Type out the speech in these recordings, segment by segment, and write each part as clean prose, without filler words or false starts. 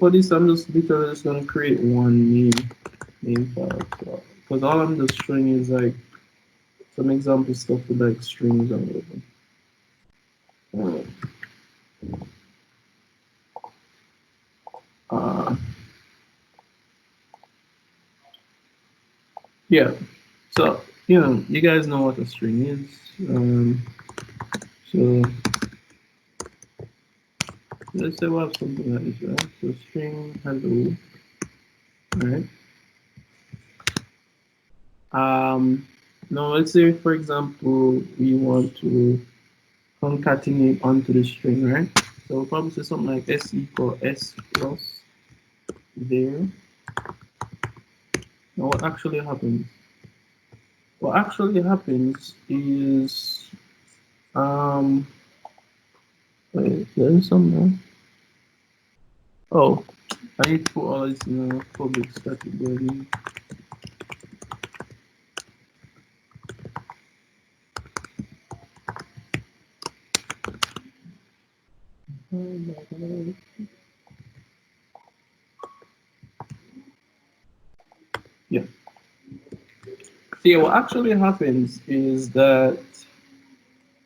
for this, I'm just literally just gonna create one name file because all I'm just showing is like some example stuff with like strings and whatever. Yeah, so you guys know what a string is. So let's say we have something like this, right? So string hello, right? Now let's say for example we want to concatenate onto the string, right? So we'll probably say something like s equal s plus there. Now what actually happens? What actually happens is wait, there's something. Oh, I need to put all this in a public static void. Yeah. See, what actually happens is that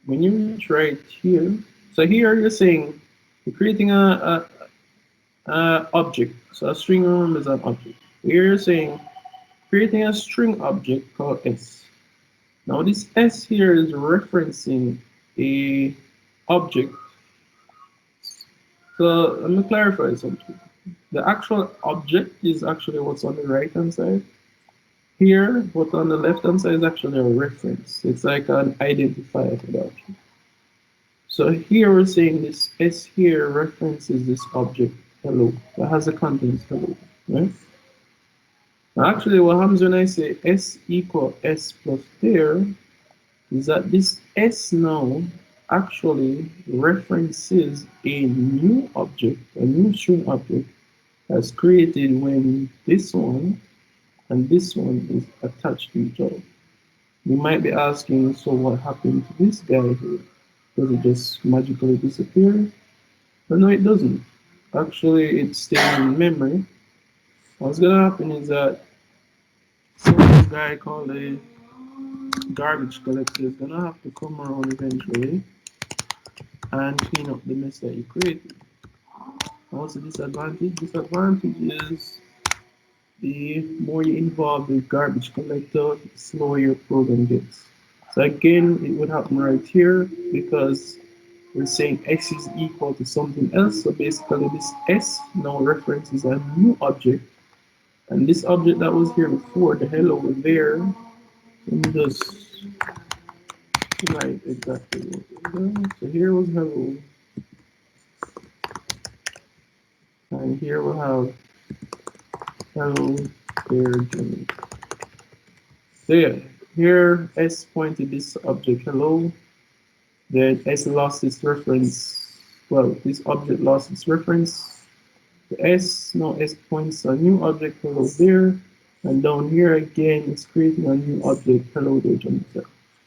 when you reach right here, so here you're saying you're creating a object. So a string remembers an object. Here you're saying creating a string object called s. Now this s here is referencing a object. So let me clarify something. The actual object is actually what's on the right hand side. Here, what's on the left hand side is actually a reference. It's like an identifier for the object. So here we're saying this S here references this object hello that has the contents hello, right? Now actually what happens when I say S equal S plus there is that this S now actually references a new object, a new string object that's created when this one and this one is attached to each other. You might be asking, so what happened to this guy here? Does it just magically disappear? But no, it doesn't. Actually, it's staying in memory. What's gonna happen is that some guy called a garbage collector is gonna have to come around eventually and clean up the mess that you created. What's the disadvantage? Disadvantage is the more you involve the garbage collector, the slower your program gets. So again, it would happen right here because we're saying x is equal to something else. So basically this s now references a new object. And this object that was here before, the hello was there. Let me just write exactly what was there. So here was hello. And here we'll have hello there Jimmy. So yeah, here s pointed this object hello. Then s lost its reference. Well, this object lost its reference. The s now s points a new object hello there. And down here again, it's creating a new object hello there Jimmy.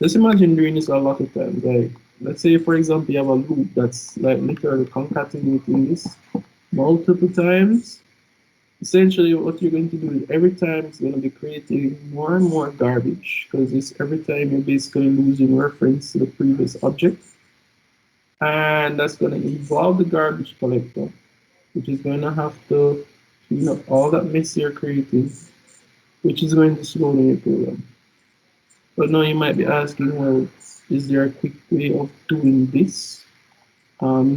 Just imagine doing this a lot of times. Like, let's say, for example, you have a loop that's like literally concatenating this multiple times. Essentially, what you're going to do is every time it's going to be creating more and more garbage because it's every time you're basically losing reference to the previous object. And that's going to involve the garbage collector, which is going to have to clean up all that mess you're creating, which is going to slow down your program. But now you might be asking, well, is there a quick way of doing this?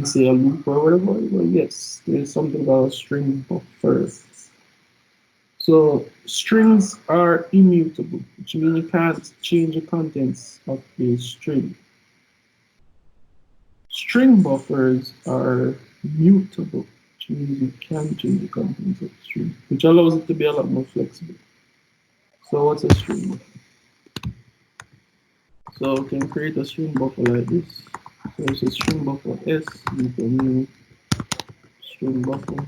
Say a loop or whatever? Well, yes, there's something called a string buffer. So strings are immutable, which means you can't change the contents of a string. String buffers are mutable, which means you can change the contents of the string, which allows it to be a lot more flexible. So what's a string? So we can create a string buffer like this. So it's a string buffer S equal new string buffer.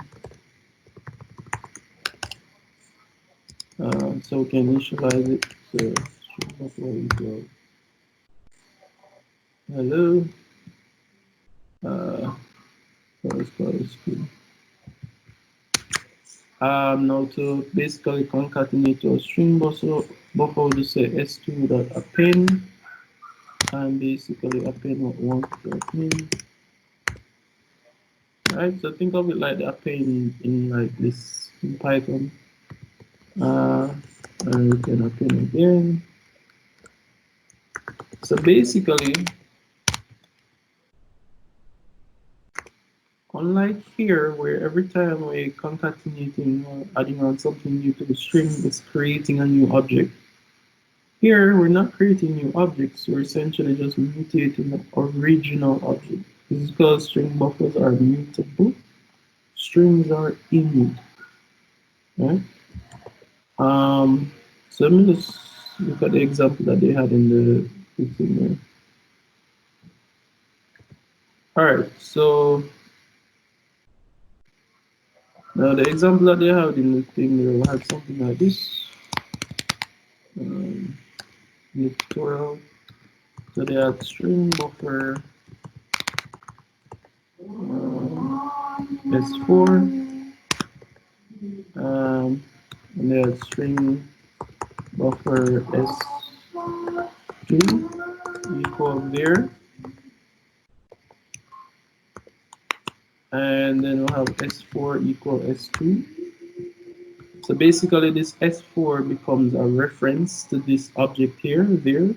So we can initialize it. So string buffer equal hello. Let's call it string. Now to basically concatenate to a string buffer, we'll just say s2 dot append, and basically append what we want to append. Right, so think of it like the append in like this in Python. And we can append again. So basically, unlike here, where every time we're concatenating or adding on something new to the string, it's creating a new object. Here, we're not creating new objects, we're essentially just mutating the original object. This is because string buffers are mutable. Strings are immutable. Right? So let me just look at the example that they had in the thing there. Alright, so now the example that they have in the thing there will have something like this. In the tutorial. So they had string buffer S4, and they had string buffer S2 equal there, and then we'll have S4 equal S2. So basically this S4 becomes a reference to this object here, there.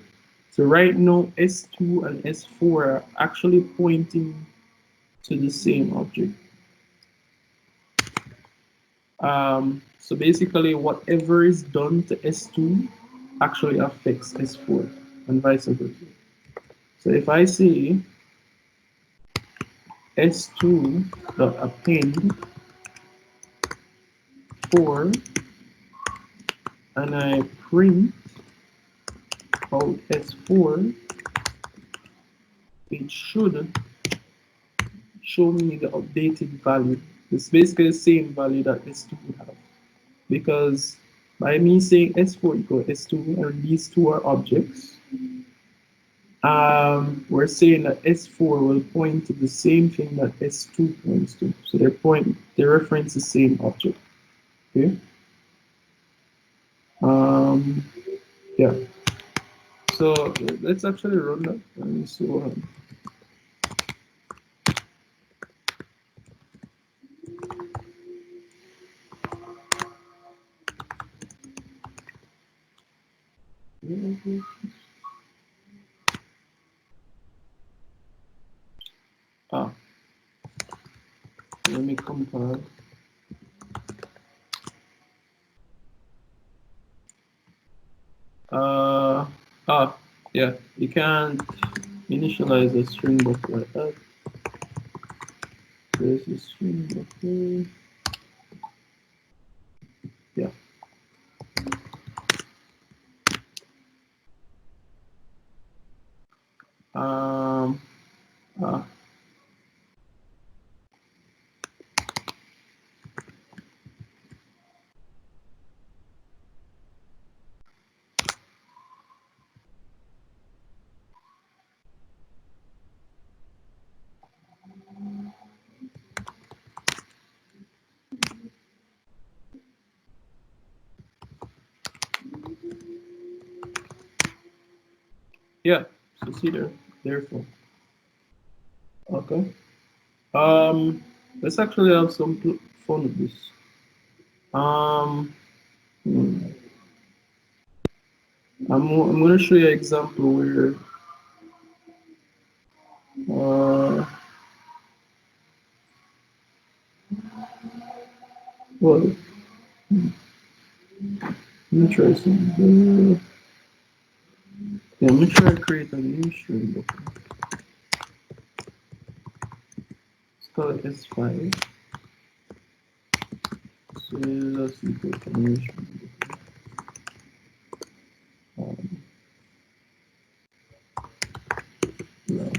So right now S2 and S4 are actually pointing to the same object. So basically whatever is done to S2 actually affects S4 and vice versa. So if I say S2 dot append 4 and I print out S4, it should show me the updated value. It's basically the same value that S2 would have. Because by me saying S4 equal S2 and these two are objects, we're saying that S4 will point to the same thing that S2 points to. So they reference the same object. Okay. Yeah. So let's actually run that and see what happens. Ah, let me compare. Yeah, you can't initialize a string buffer like that. There's a string buffer. Yeah. Um, ah, yeah. So see there, therefore. Okay. Let's actually have some fun with this. Um, hmm. I'm going to show you an example where uh, well, let me try something. Yeah, let me try to create a new string buffer. Let's call it S5. So that's equal to new string buffer. Yeah.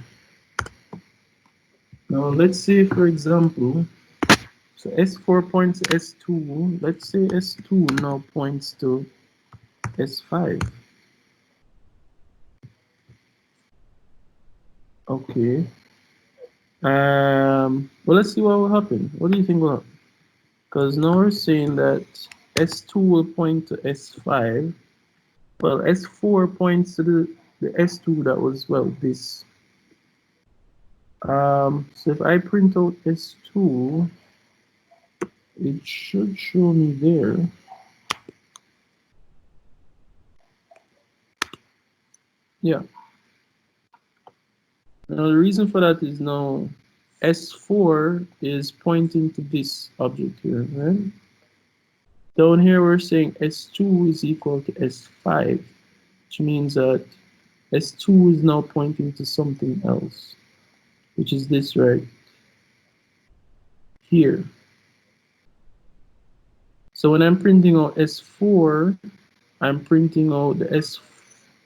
Now let's say, for example, so S4 points to S2. Let's say S2 now points to S5. Okay. Well, let's see what will happen. What do you think will happen? Because now we're saying that S2 will point to S5. Well, S4 points to the S2 that was, well, this. So if I print out S2, it should show me there. Yeah. Now the reason for that is now S4 is pointing to this object here, right? Down here we're saying S2 is equal to S5, which means that S2 is now pointing to something else, which is this right here. So when I'm printing out S4, I'm printing out the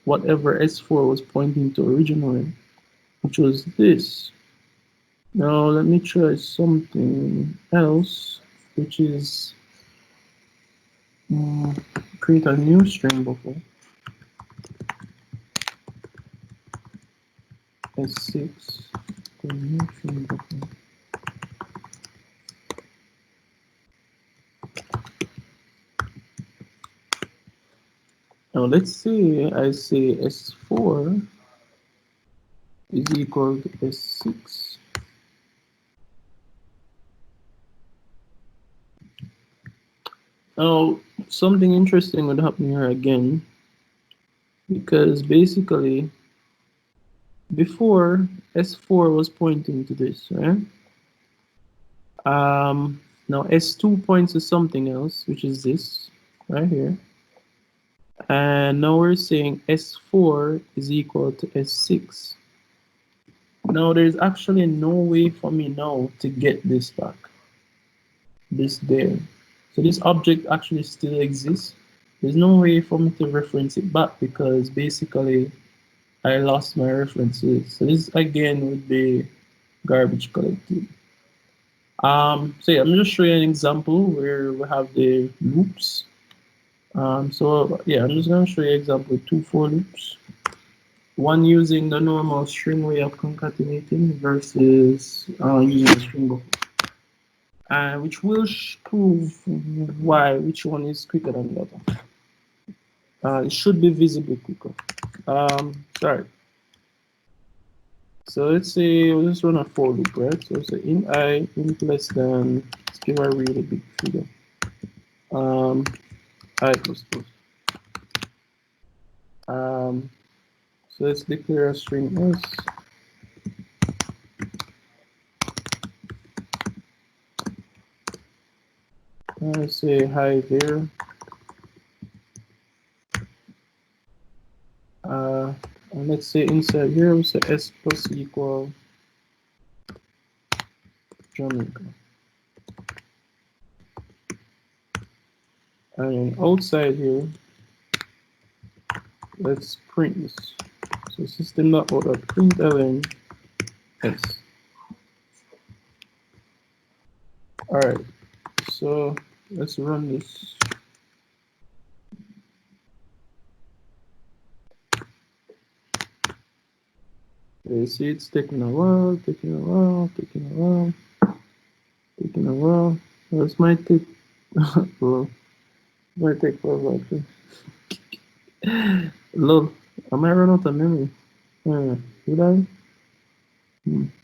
whatever S4 was pointing to originally, which was this. Now let me try something else, which is create a new string buffer. S6, new string buffer. Now let's say I say S4 is equal to S6. Now something interesting would happen here again, because basically before S4 was pointing to this, right? Now S2 points to something else, which is this right here. And now we're saying S4 is equal to S6. Now there's actually no way for me now to get this back, this there. So this object actually still exists. There's no way for me to reference it back because basically I lost my references. So this again would be garbage collected. So yeah, I'm just showing an example where we have the loops. So yeah, I'm just gonna show you an example with 2 for loops. One using the normal string way of concatenating versus using a string buffer, which will prove which one is quicker than the other. It should be visibly quicker. Sorry. So let's say we'll just run a for loop, right? So say int I int less than, let's give a really big figure. I plus plus. So let's declare a string s. I say hi there. And let's say inside here we say s plus equal Jamaica. And outside here, let's print this. So system.out.println s. All right. So let's run this. Okay, see, it's taking a while. This might take, well, might take for a while too. Lol, I might run out of memory. Did I?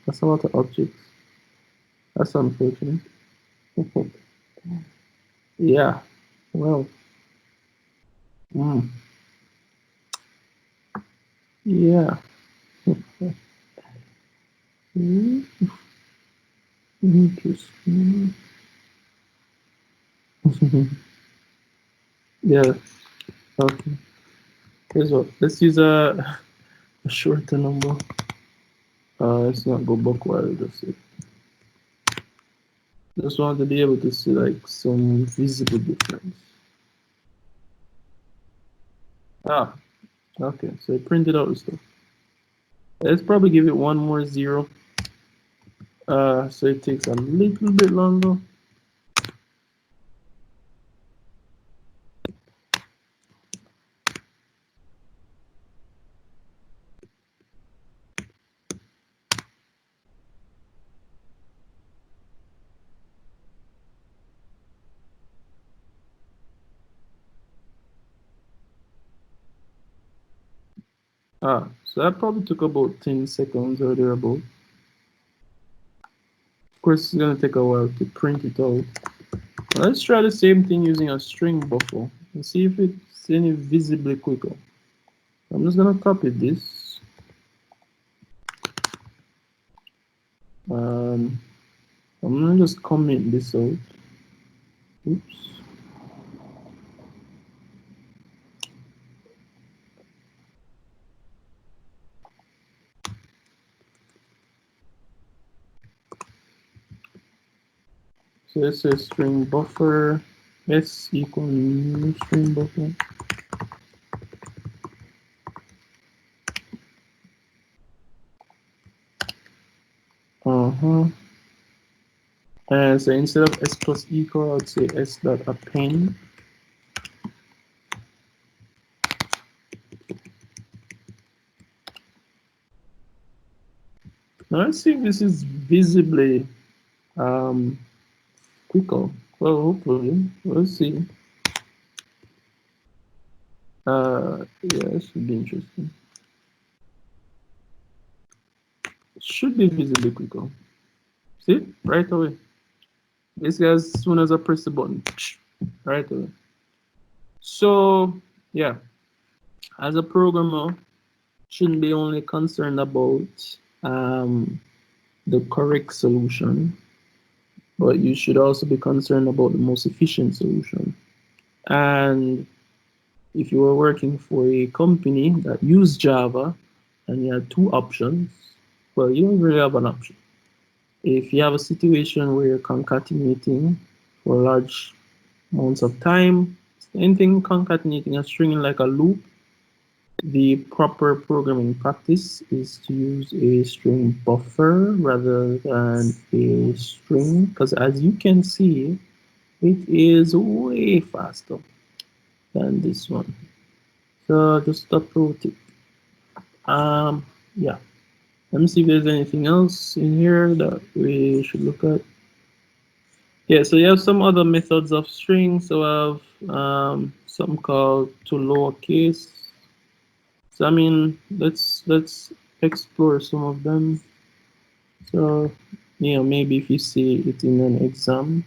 That's a lot of objects. That's unfortunate. Yeah, well, yeah. Interesting. Yeah, okay. Here's what. Let's use a shorter number. Let's not go backward. Just want to be able to see like some visible difference. Okay. So I printed out the stuff. Let's probably give it one more 0. So it takes a little bit longer. So that probably took about 10 seconds or thereabout. Of course, it's gonna take a while to print it out. Let's try the same thing using a string buffer and see if it's any visibly quicker. I'm just gonna copy this. I'm gonna just comment this out. Oops. So let's say string buffer s equal new string buffer. And so instead of s plus equal, I'd say s dot append. Now let's see if this is visibly quicker. Well, hopefully, we'll see. Yeah, it should be interesting. It should be visibly quicker. See, right away. Basically, as soon as I press the button, right away. So, yeah, as a programmer, shouldn't be only concerned about the correct solution, but you should also be concerned about the most efficient solution. And if you were working for a company that used Java and you had two options, well, you don't really have an option. If you have a situation where you're concatenating for large amounts of time, anything concatenating a string like a loop, the proper programming practice is to use a string buffer rather than a string, because as you can see, it is way faster than this one. So just a pro tip. Yeah. Let me see if there's anything else in here that we should look at. Yeah, so you have some other methods of string. So I have something called to lowercase. So I mean, let's explore some of them. So maybe if you see it in an exam,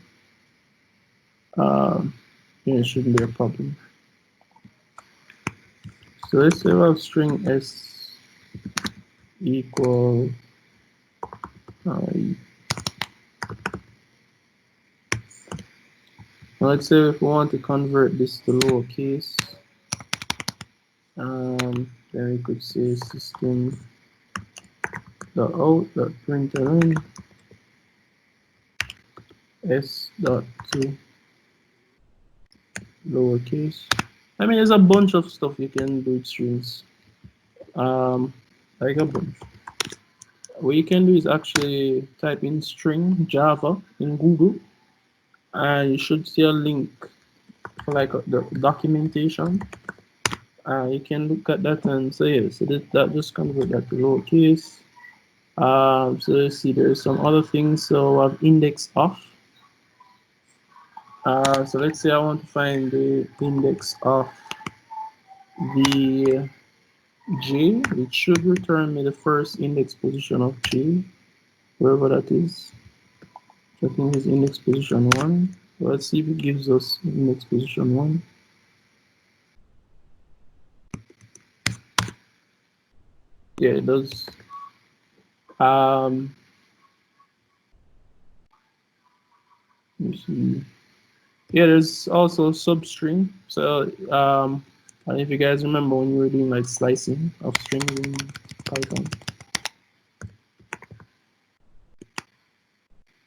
it shouldn't be a problem. So let's say we have string s equal let's say if we want to convert this to lowercase, then we could say system dot out dot println s dot to lowercase. I mean, there's a bunch of stuff you can do with strings. Like a bunch. What you can do is actually type in string Java in Google, and you should see a link for like the documentation. You can look at that and say, yeah, so that just convert that to lowercase. So let's see, there's some other things. So I have index of. So let's say I want to find the index of the J, it should return me the first index position of J, wherever that is. I think it's index position 1. Let's see if it gives us index position 1. Yeah, it does. Let me see. Yeah, there's also substring. So I don't know if you guys remember when you were doing like slicing of strings in Python.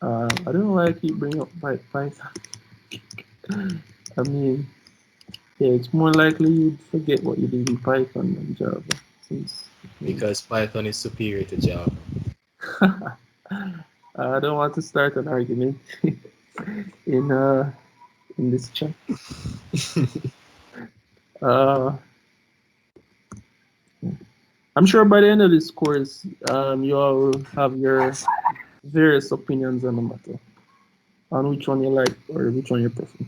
I don't know why I keep bringing up Python. I mean, yeah, it's more likely you'd forget what you did in Python than Java. Because Python is superior to Java. I don't want to start an argument in this chat. Uh, I'm sure by the end of this course, you all will have your various opinions on the matter, on which one you like or which one you prefer.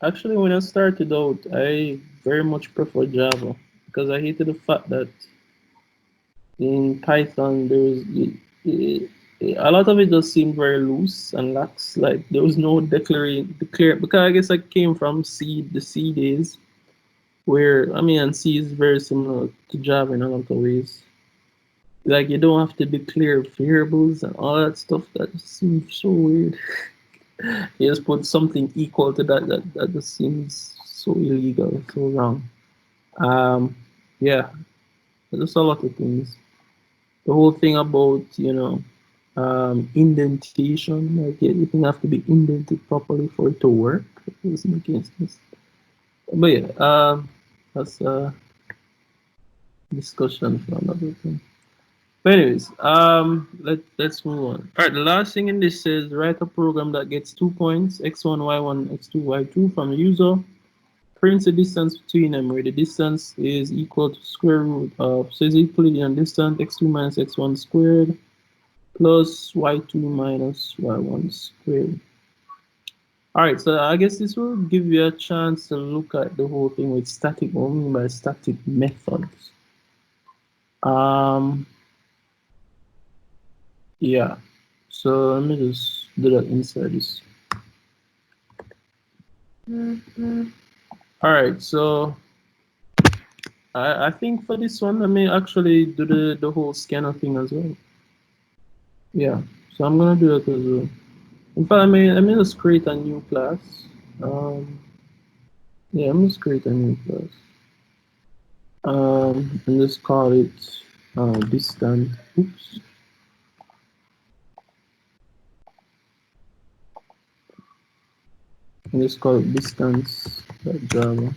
Actually, when I started out, I very much prefer Java because I hated the fact that in Python it, a lot of it just seemed very loose and lax. Like there was no declare because I guess I came from the C days where I mean, and C is very similar to Java in a lot of ways. Like you don't have to declare variables and all that stuff. That just seems so weird. You just put something equal to that. That just seems so illegal, so wrong. Um, yeah, there's a lot of things. The whole thing about indentation, like everything have to be indented properly for it to work. It doesn't make any sense. But yeah, that's a discussion for another thing. But anyways, let's move on. All right, the last thing in this says write a program that gets 2 points, x1, y1, x2, y2 from the user. Print the distance between them, where the distance is equal to square root of, so it's Euclidean distance, x2 minus x1 squared plus y2 minus y1 squared. All right, so I guess this will give you a chance to look at the whole thing with static, what I mean by static methods. Um, yeah, so let me just do that inside this. All right, so I think for this one, I may actually do the whole scanner thing as well. Yeah, so I'm gonna do that as well. In fact, I may just create a new class. Um, yeah, I'm just create a new class. And just call it distant. Oops. And just call it distance.java.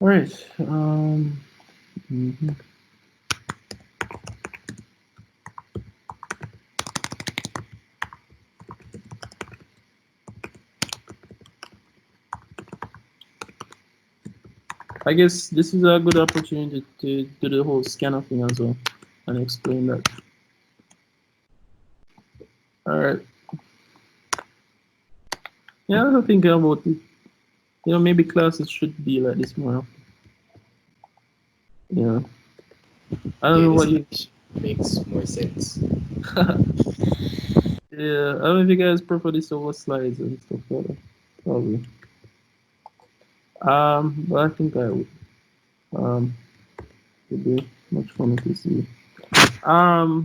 All right. Mhm. I guess this is a good opportunity to do the whole scanner thing as well and explain that. All right. Yeah, I was thinking about it. Maybe classes should be like this more. Yeah. I don't Yeah, know this what you. makes more sense. Yeah, I don't know if you guys prefer this over slides and stuff like that. Probably. But I think I would. Um, it'd be much fun to see. All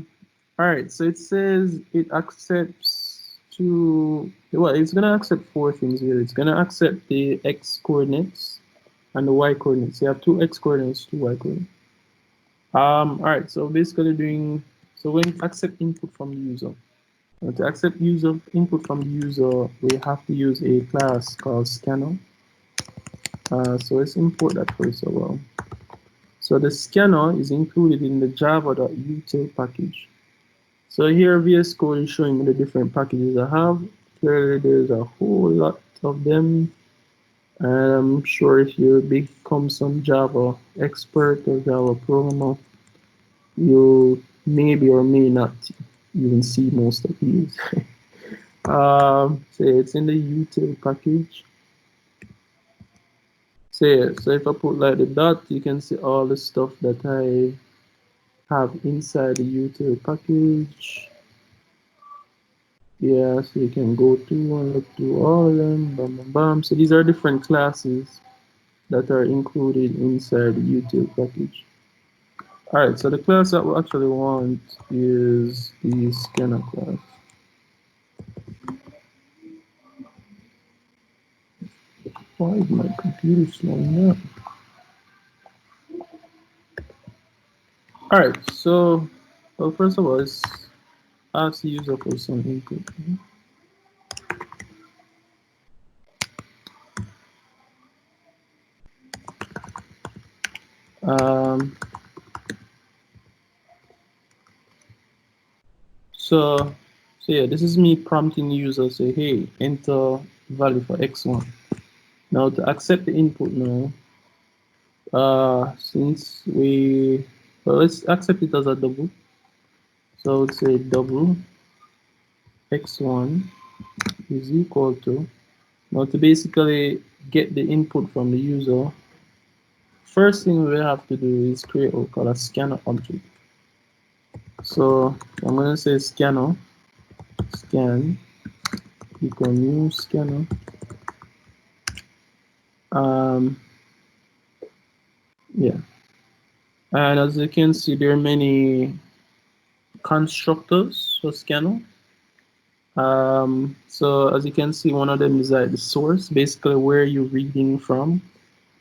right. So it says it accepts well, it's gonna accept four things here. It's gonna accept the x coordinates and the y coordinates. You have two x coordinates, two y coordinates. All right. So basically doing so when accept input from the user. To accept user input from the user, we have to use a class called scanner. So let's import that first of all. So the scanner is included in the java.util package. So here VS Code is showing me the different packages I have. Clearly there's a whole lot of them. And I'm sure if you become some Java expert or Java programmer, you maybe or may not even see most of these. So it's in the util package. So if I put like the dot, you can see all the stuff that I have inside the util package. Yeah, so you can go through and look through all of them. Bam, bam, bam. So these are different classes that are included inside the util package. All right, so the class that we actually want is the scanner class. Why is my computer slowing down? All right, so well, first of all, let's ask the user for some input. Um, so, so yeah, this is me prompting the user, say, hey, enter value for x1. Now to accept the input now, since well, let's accept it as a double. So I would say double x1 is equal to. Now to basically get the input from the user, first thing we have to do is create what we call a scanner object. So I'm going to say scanner scan equal new scanner. Yeah, and as you can see, there are many constructors for scanner. So as you can see, one of them is like the source, basically where you're reading from.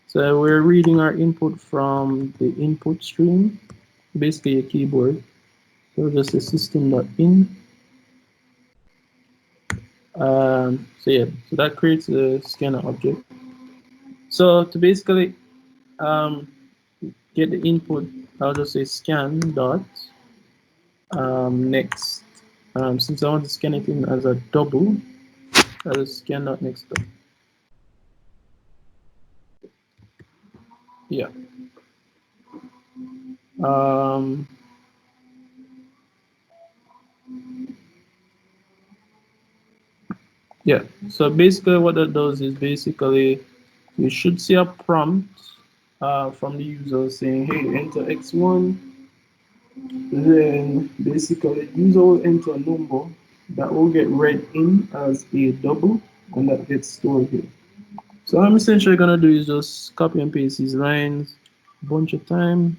So we're reading our input from the input stream, basically a keyboard. So just a system.in. So yeah, so that creates a scanner object. So to basically get the input, I'll just say scan dot next. Since I want to scan it in as a double, I'll just scan dot next. Yeah. Um, yeah. So basically, what that does is basically you should see a prompt from the user saying, "Hey, enter x1." Then basically, user will enter a number that will get read in as a double, and that gets stored here. So I'm essentially gonna do is just copy and paste these lines a bunch of time.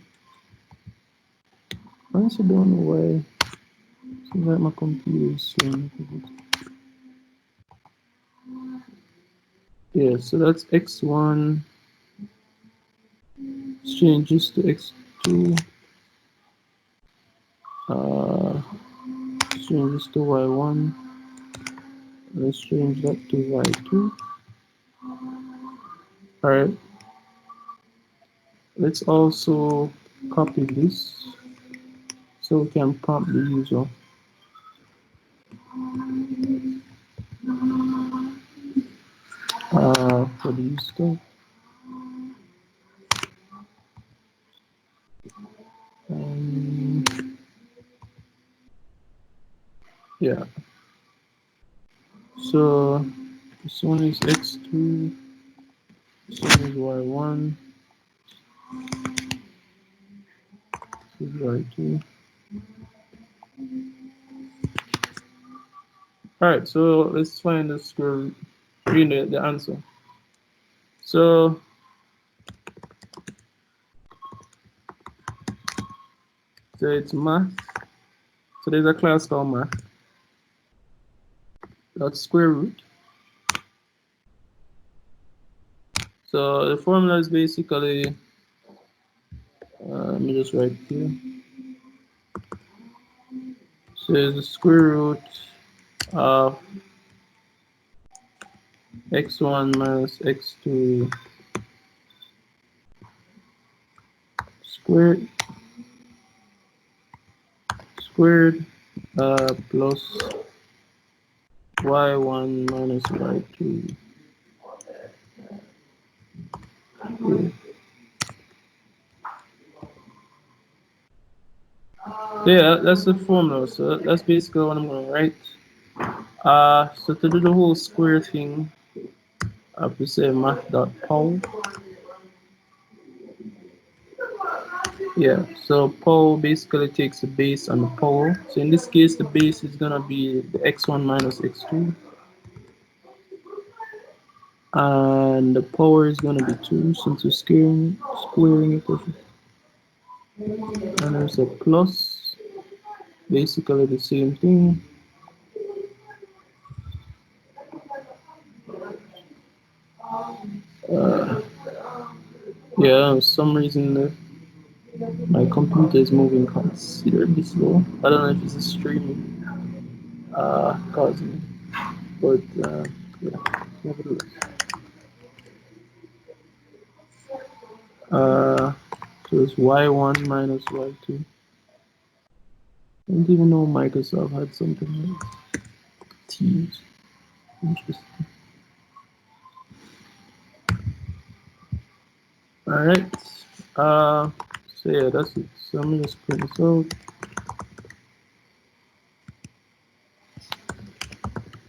I honestly don't know why. Seems like my computer is slow. Yeah, so that's x1 changes to x2, uh, changes to y1. Let's change that to y2. All right. Let's also copy this so we can prompt the user for the stuff. Um, yeah. So this one is x2, this one is y1, this is y2. All right, so let's find the square root, the answer. So it's math. So there's a class called math. That's square root. So the formula is basically, let me just write here. So it's the square root of x1 minus x2 squared plus y1 minus y2. Yeah, that's the formula. So that's basically what I'm going to write. So to do the whole square thing, I have to say math.pow. Yeah, so pow basically takes the base and the power. So in this case, the base is going to be the x1 minus x2. And the power is going to be 2 since we're squaring it. And there's a plus, basically the same thing. Yeah, for some reason my computer is moving considerably slow. I don't know if it's a streaming causing it, but yeah, nevertheless. Uh, so it's y1 minus y2. I don't even know Microsoft had something like Teams. Interesting. All right. So yeah, that's it. So I'm gonna just print this out.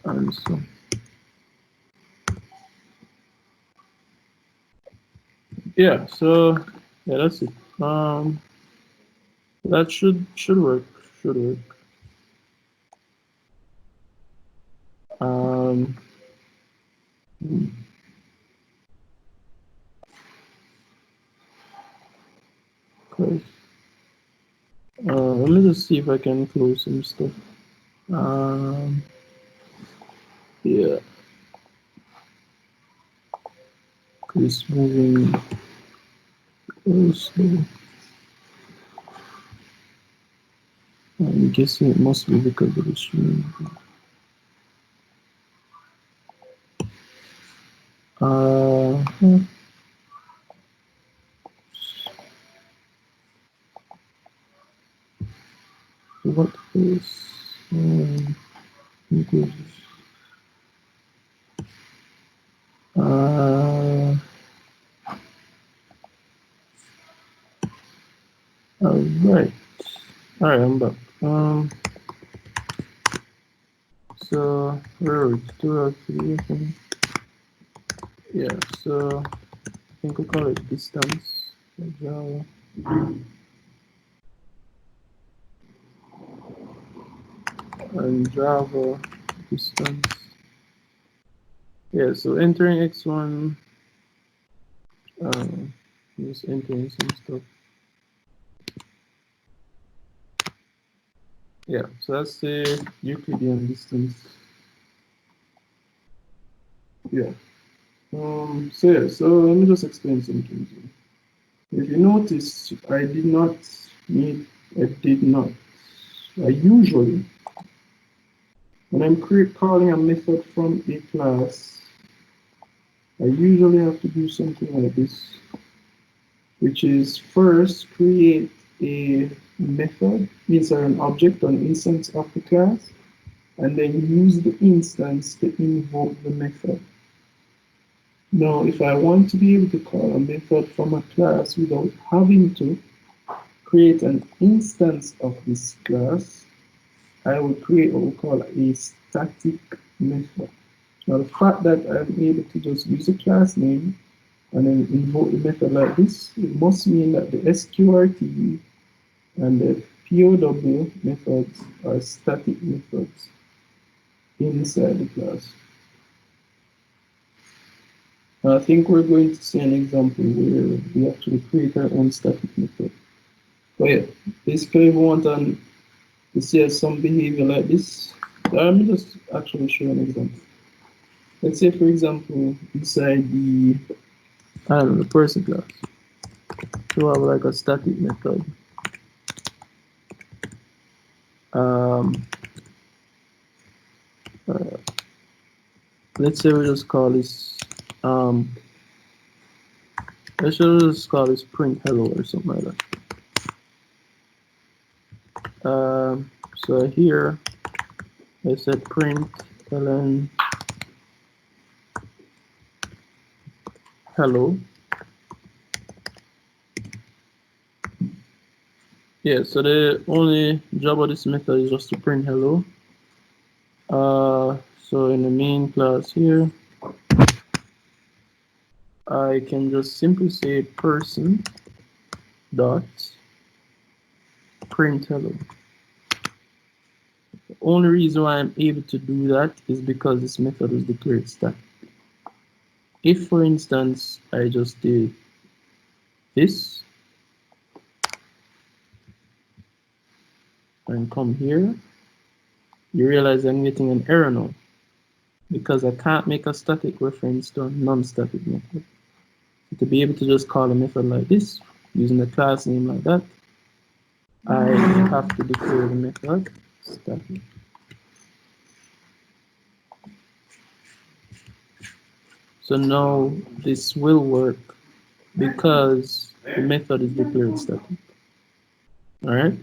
And so yeah, so yeah, that's it. That should work. Should work. Um, close. Let me just see if I can close some stuff. Um, yeah, it's moving closely. I'm guessing it must be because of the stream. Hmm. What is English? All right. All right, I'm back. So where are we? 2 or 3, I think. Yeah. So I think we call it distance. Java. And Java distance. Yeah. So entering x1. Just entering some stuff. Yeah. So that's the Euclidean distance. Yeah. So yeah. So let me just explain something. If you notice, I did not need. I did not. I usually, when I'm calling a method from a class, I usually have to do something like this, which is first create a method, inside an object, an instance of the class, and then use the instance to invoke the method. Now, if I want to be able to call a method from a class without having to create an instance of this class, I will create what we call a static method. Now, the fact that I'm able to just use a class name and then invoke the method like this, it must mean that the sqrt and the POW methods are static methods inside the class. Now, I think we're going to see an example where we actually create our own static method. But yeah, basically we want to see some behavior like this. Let me just actually show an example. Let's say, for example, inside the, I don't know, the person class, to have like a static method. Um, uh, let's say we just call this, um, let's just call this print hello or something like that. So here, I said print ln hello. Yeah, so the only job of this method is just to print hello. So in the main class here, I can just simply say person dot print hello. The only reason why I'm able to do that is because this method was declared static. If, for instance, I just did this and come here, you realize I'm getting an error now because I can't make a static reference to a non-static method. So to be able to just call a method like this, using a class name like that, I have to declare the method static. So now this will work because the method is declared static. All right.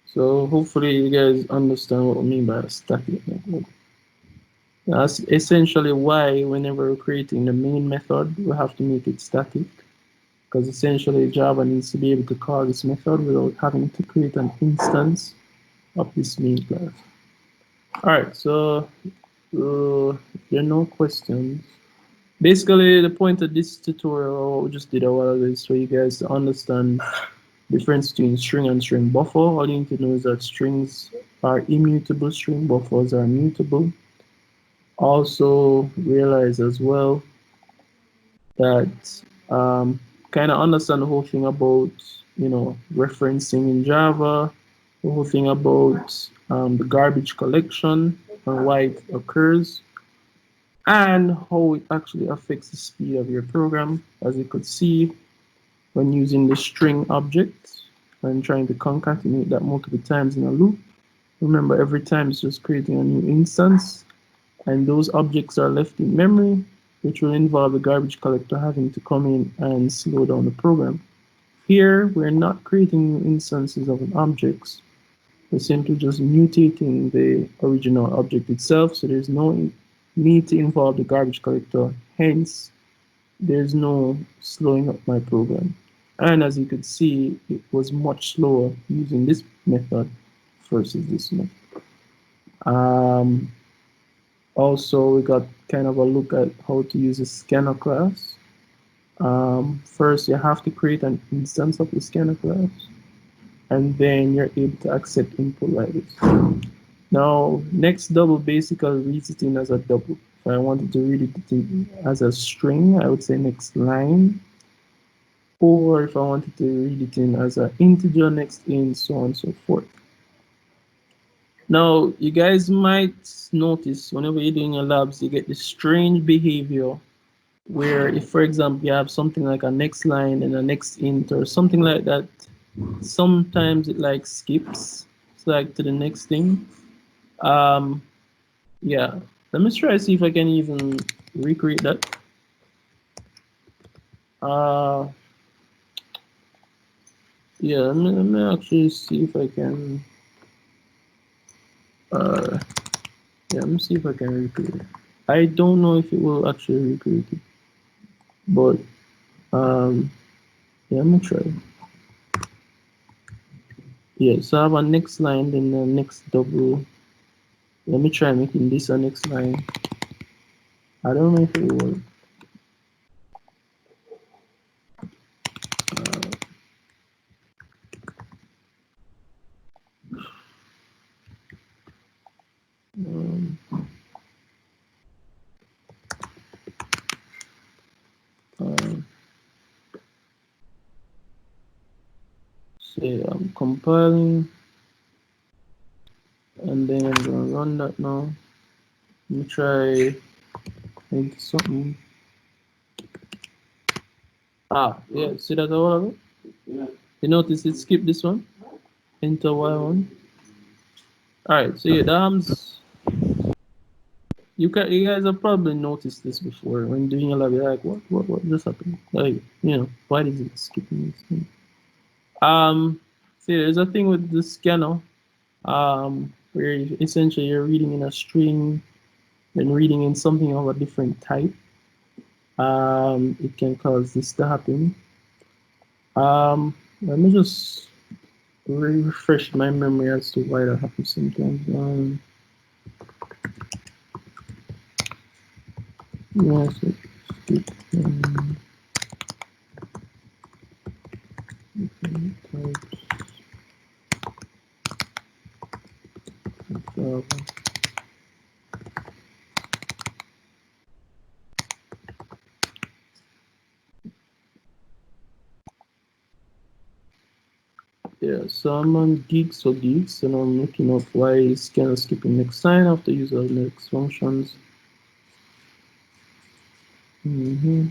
So hopefully you guys understand what we mean by a static method. That's essentially why whenever we're creating the main method, we have to make it static, because essentially Java needs to be able to call this method without having to create an instance of this main class. All right, so There are no questions. Basically, the point of this tutorial, what we just did a while ago, is for you guys to understand the difference between string and string buffer. All you need to know is that strings are immutable, string buffers are mutable. Also, realize as well that kind of understand the whole thing about referencing in Java, the whole thing about the garbage collection and why it occurs, and how it actually affects the speed of your program. As you could see, when using the string object and trying to concatenate that multiple times in a loop, remember every time it's just creating a new instance, and those objects are left in memory, which will involve the garbage collector having to come in and slow down the program. Here, we're not creating new instances of an objects. We're simply just mutating the original object itself, so there's no need to involve the garbage collector. Hence, there's no slowing up my program. And as you could see, it was much slower using this method versus this method. Um, Also, we got kind of a look at how to use a scanner class. First, you have to create an instance of the scanner class, and then you're able to accept input like this. Now, next double basically reads it in as a double. If I wanted to read it in as a string, I would say next line. Or if I wanted to read it in as an integer, next in, so on and so forth. Now, you guys might notice whenever you're doing your labs, you get this strange behavior where if, for example, you have something like a next line and a next int or something like that, sometimes it like skips. It's like to the next thing. Um, yeah, let me try to see if I can even recreate that. Uh, yeah, let me actually see if I can. Uh, yeah, let me see if I can recreate it. I don't know if it will actually recreate it, but yeah, I'm gonna try. Yeah, so I have a next line, then the next double. Let me try making this a next line. I don't know if it will work. Um, um, say I'm compiling, and then I'm gonna run that now. Let me try make something. Yeah, see that all of it? You notice it skipped this one? Enter Y1. Alright, so yeah, that's you guys have probably noticed this before when doing a lab. You're like, what just happened? Like, why is it skipping this thing? See, there's a thing with the scanner, where essentially you're reading in a string, then reading in something of a different type. It can cause this to happen. Let me just refresh my memory as to why that happens sometimes. Yeah, so skip, different types of Java. Yeah, so I'm on gigs, and I'm looking up why is scanner skipping next line after user next functions. Mm-hmm.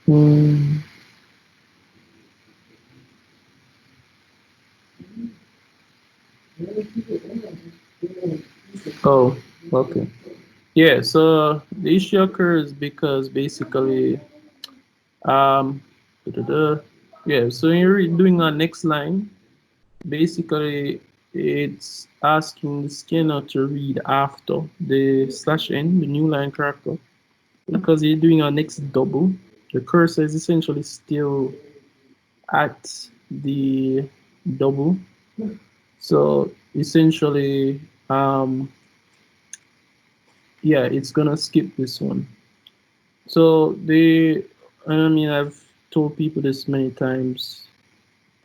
Mm, Oh, okay. Yeah, so the issue occurs because basically, um, da-da-da. Yeah, so you're doing a next line. Basically, it's asking the scanner to read after the slash n, the new line character, because you're doing a next double. The cursor is essentially still at the double. So essentially, yeah, it's gonna skip this one. So I mean, I've told people this many times.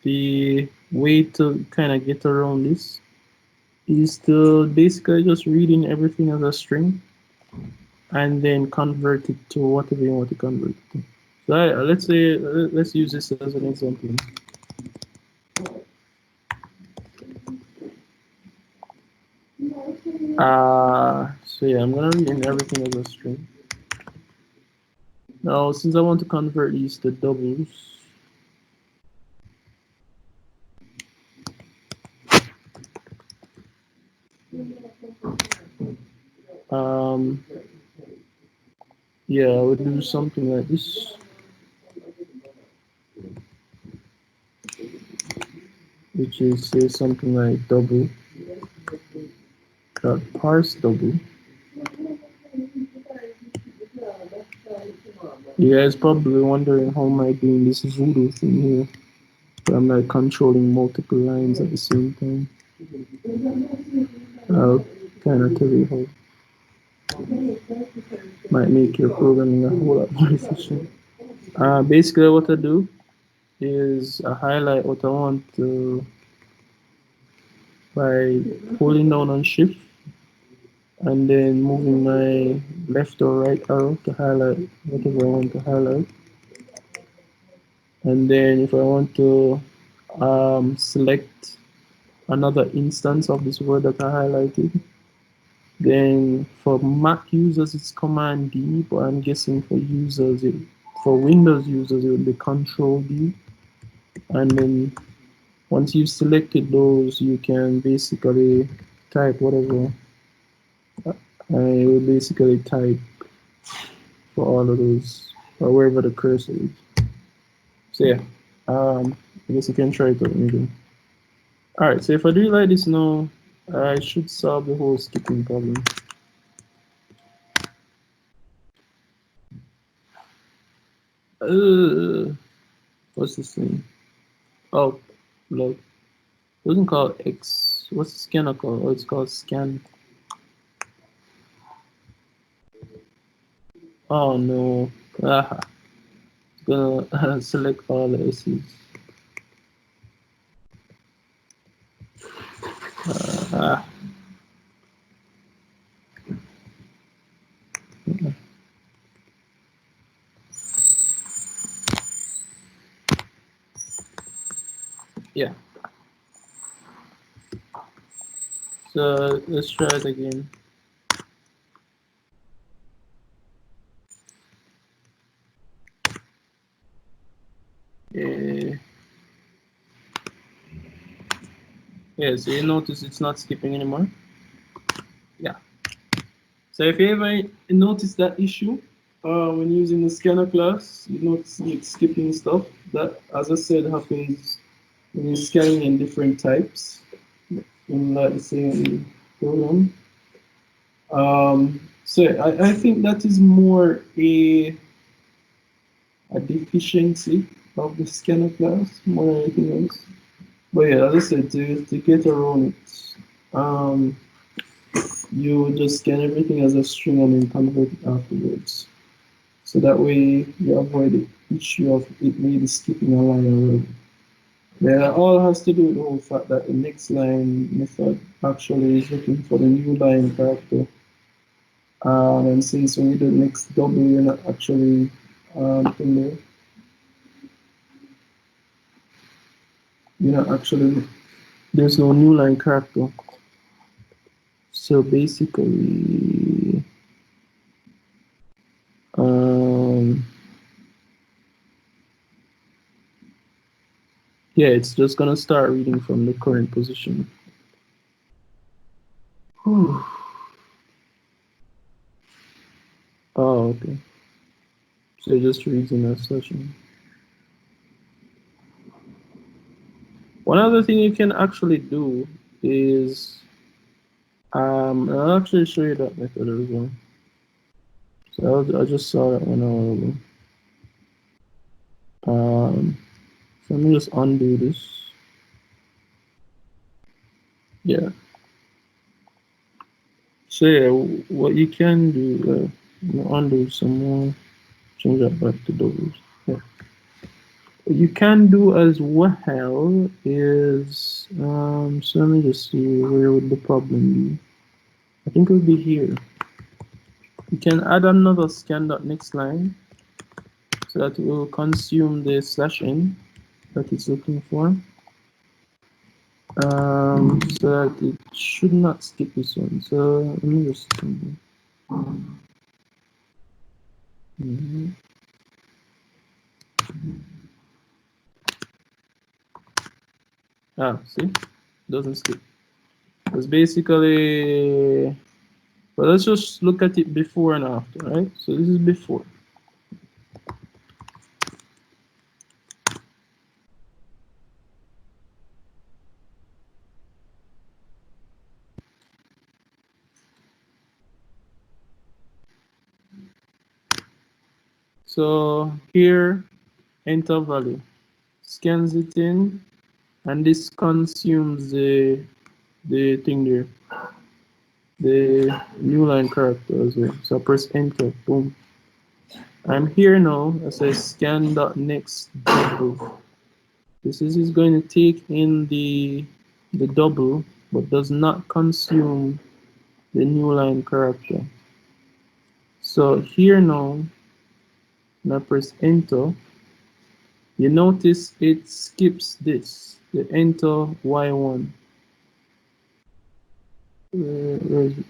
The way to kind of get around this is to basically just reading everything as a string and then convert it to whatever you want to convert it to. So let's say let's use this as an example. So yeah, I'm gonna read in everything as a string. Now, since I want to convert these to doubles, um, yeah, I would do something like this, which is say something like double dot parse double. You guys probably wondering how am I doing this voodoo thing here, but I'm like controlling multiple lines at the same time. I'll kind of tell you how. Might make your programming a whole lot more efficient. Basically, what I do is I highlight what I want to by holding down on shift and then moving my left or right arrow to highlight whatever I want to highlight. And then if I want to select another instance of this word that I highlighted, then for Mac users it's Command D, but I'm guessing for Windows users it would be Control D. And then once you've selected those, you can basically type whatever. It will basically type for all of those or wherever the cursor is. So yeah, I guess you can try it out maybe. All right, so if I do it like this now, I should solve the whole skipping problem. Uh, what's this thing? Oh, look, it wasn't called X. What's the scanner called? Oh, it's called scan. Oh no, ah, it's gonna select all the S's. Ah, yeah. So let's try it again. Yeah, yeah. So you notice it's not skipping anymore. Yeah. So if you ever notice that issue when using the scanner class, you notice it's skipping stuff. That, as I said, happens when you're scanning in different types in like the same program. So I think that is more a deficiency of the scanner class more than anything else. But yeah, as I said, to get around it, you just scan everything as a string and then convert it afterwards. So that way you avoid the issue of it maybe skipping a line already. Yeah, all has to do with the whole fact that the next line method actually is looking for the new line character. And since when you do next double, you're not actually in there. You're not actually, there's no new line character. So basically, um, yeah, it's just gonna start reading from the current position. Whew. Oh, okay. So it just reads in that session. One other thing you can actually do is, I'll actually show you that method as well. So I just saw that one hour ago. So let me just undo this. Yeah. So yeah, what you can do, undo some more, change that back to doubles. Yeah. What you can do as well is, so let me just see, where would the problem be? I think it would be here. You can add another scan.next line so that it will consume the slash n that it's looking for. So that it should not skip this one. So let me just. See, doesn't skip. It's basically. But let's just look at it before and after, right? So this is before. So here, enter value, scans it in, and this consumes the thing there, the new line character as well. So I press enter, boom. I'm here now. I say scan.next double. This is going to take in the double, but does not consume the new line character. So here now, when I press enter, you notice it skips this, the enter Y1. Where is it?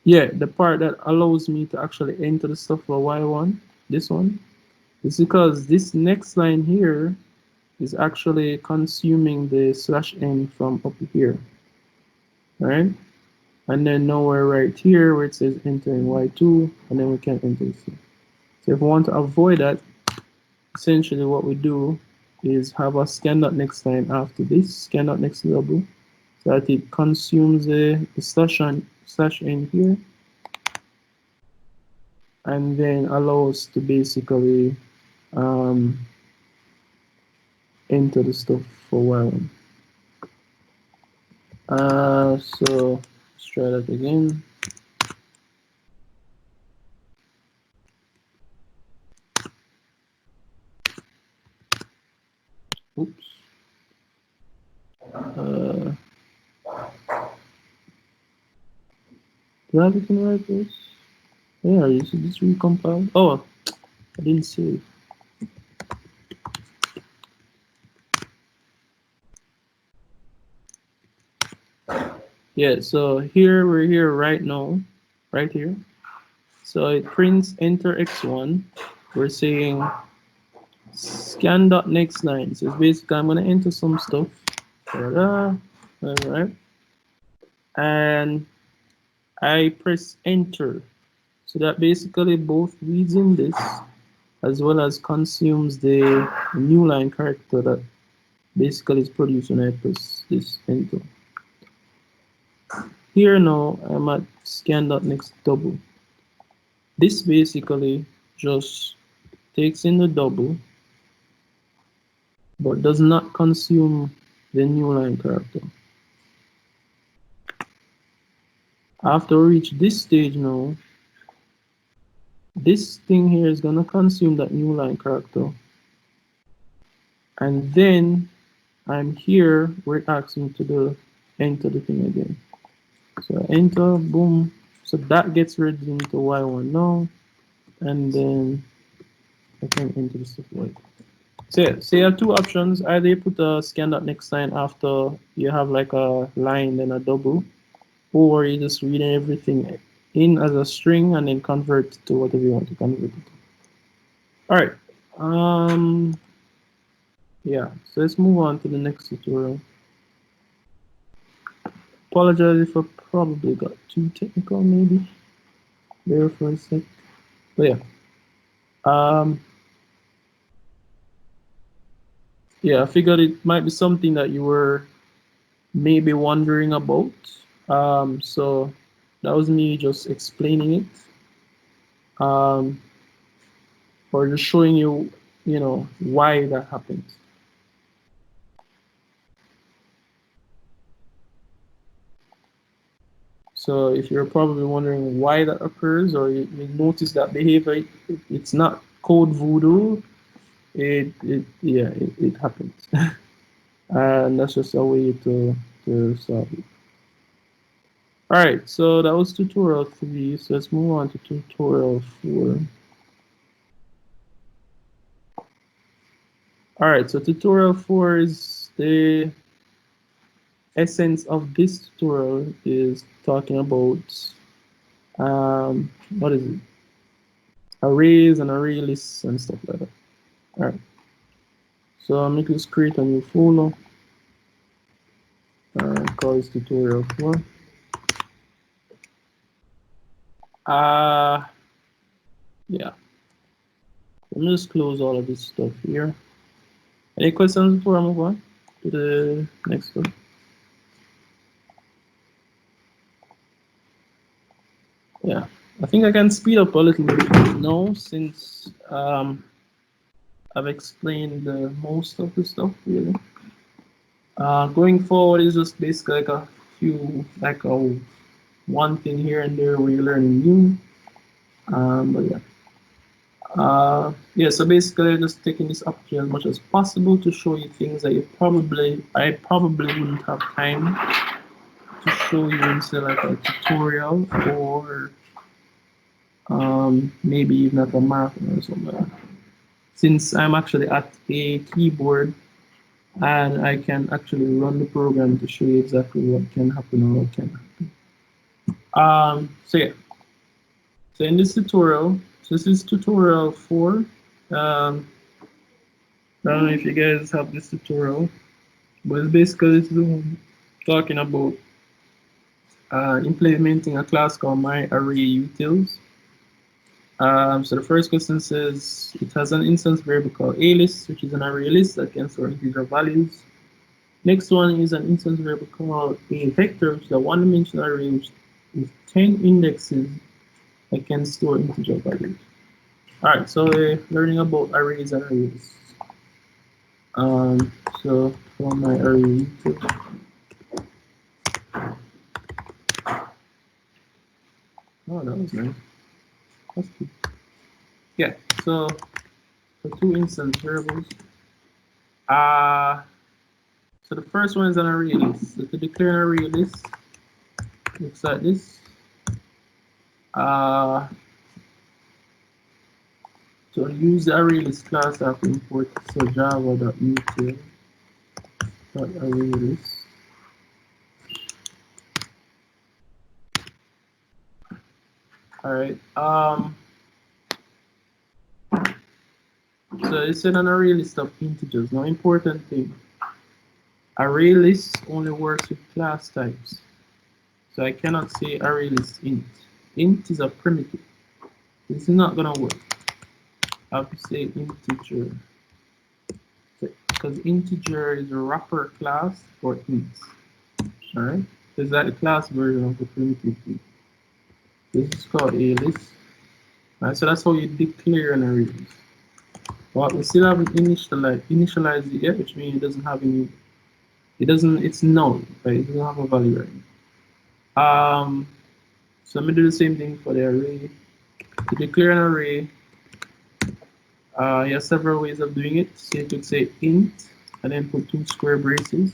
Yeah, the part that allows me to actually enter the stuff for Y1, this one, is because this next line here is actually consuming the slash n from up here, right? And then nowhere right here where it says entering Y2, and then we can enter this. So if we want to avoid that, essentially what we do is have a scan.next line after this, scan.next double, so that it consumes the slash n here, and then allows to basically enter the stuff for Y1. So let's try that again. Oops. Do I have it in the right place? Yeah, you see this recompile? Oh, I didn't save. Yeah, so here we're here right now, right here. So it prints enter x1. We're saying scan.next line. So it's basically I'm gonna enter some stuff. All right. And I press enter. So that basically both reads in this as well as consumes the new line character that basically is produced when I press this enter. Here now I'm at scan.next double. This basically just takes in the double but does not consume the new line character. After we reach this stage now, this thing here is gonna consume that new line character. And then I'm here, we're asking to enter the thing again. So enter, boom. So that gets read into Y1 now. And then I can enter the stuff like. So you have two options. Either you put a scan.next line after you have like a line then a double, or you just read everything in as a string and then convert to whatever you want to convert it to. All right. Yeah. So let's move on to the next tutorial. Apologize if I probably got too technical, maybe. There for a sec. But yeah. Yeah, I figured it might be something that you were maybe wondering about. So that was me just explaining it, or just showing you, why that happens. So if you're probably wondering why that occurs, or you notice that behavior, it's not code voodoo. It happens, and that's just a way to solve it. All right, so that was tutorial 3. So let's move on to tutorial 4. All right, so tutorial 4 is the essence of this tutorial is talking about what is it? Arrays and array lists and stuff like that. All right. So I'm going to create a new folder. Call this tutorial 4. Yeah. Let me just close all of this stuff here. Any questions before I move on to the next one? Yeah, I think I can speed up a little bit now since I've explained most of the stuff really. Going forward is just basically like a few, like a one thing here and there where you're learning new. But yeah. Yeah, so basically just taking this opportunity as much as possible to show you things that I probably wouldn't have time to show you in say like a tutorial or maybe even at a marathon or something. Since I'm actually at a keyboard and I can actually run the program to show you exactly what can happen or what can happen. So yeah, so in this tutorial, so this is tutorial 4. I don't know if you guys have this tutorial, but it's basically talking about implementing a class called myArrayUtils. So the first question says it has an instance variable called alist, which is an array list that can store integer values. Next one is an instance variable called a vector, which is a one-dimensional array with 10 indexes that can store integer values. All right, so we're learning about arrays and arrays. So for my array, oh, that was nice. That's good. Yeah, so for two instance variables. So the first one is an array list. So to declare an array list, looks like this. To use the array list class, I have to import so java.util.arraylist. All right. So it's an array list of integers. Now, important thing. Array list only works with class types. So I cannot say array list int. Int is a primitive. This is not gonna work. I have to say integer. Because integer is a wrapper class for int. Alright? Is that the class version of the primitive int. This is called a list. Right, so that's how you declare an array list. But we still haven't initialized it yet, which means it doesn't have any, it's null, right? It doesn't have a value right now. So I'm gonna do the same thing for the array. To declare an array, you have several ways of doing it. So you could say int, and then put 2 square braces,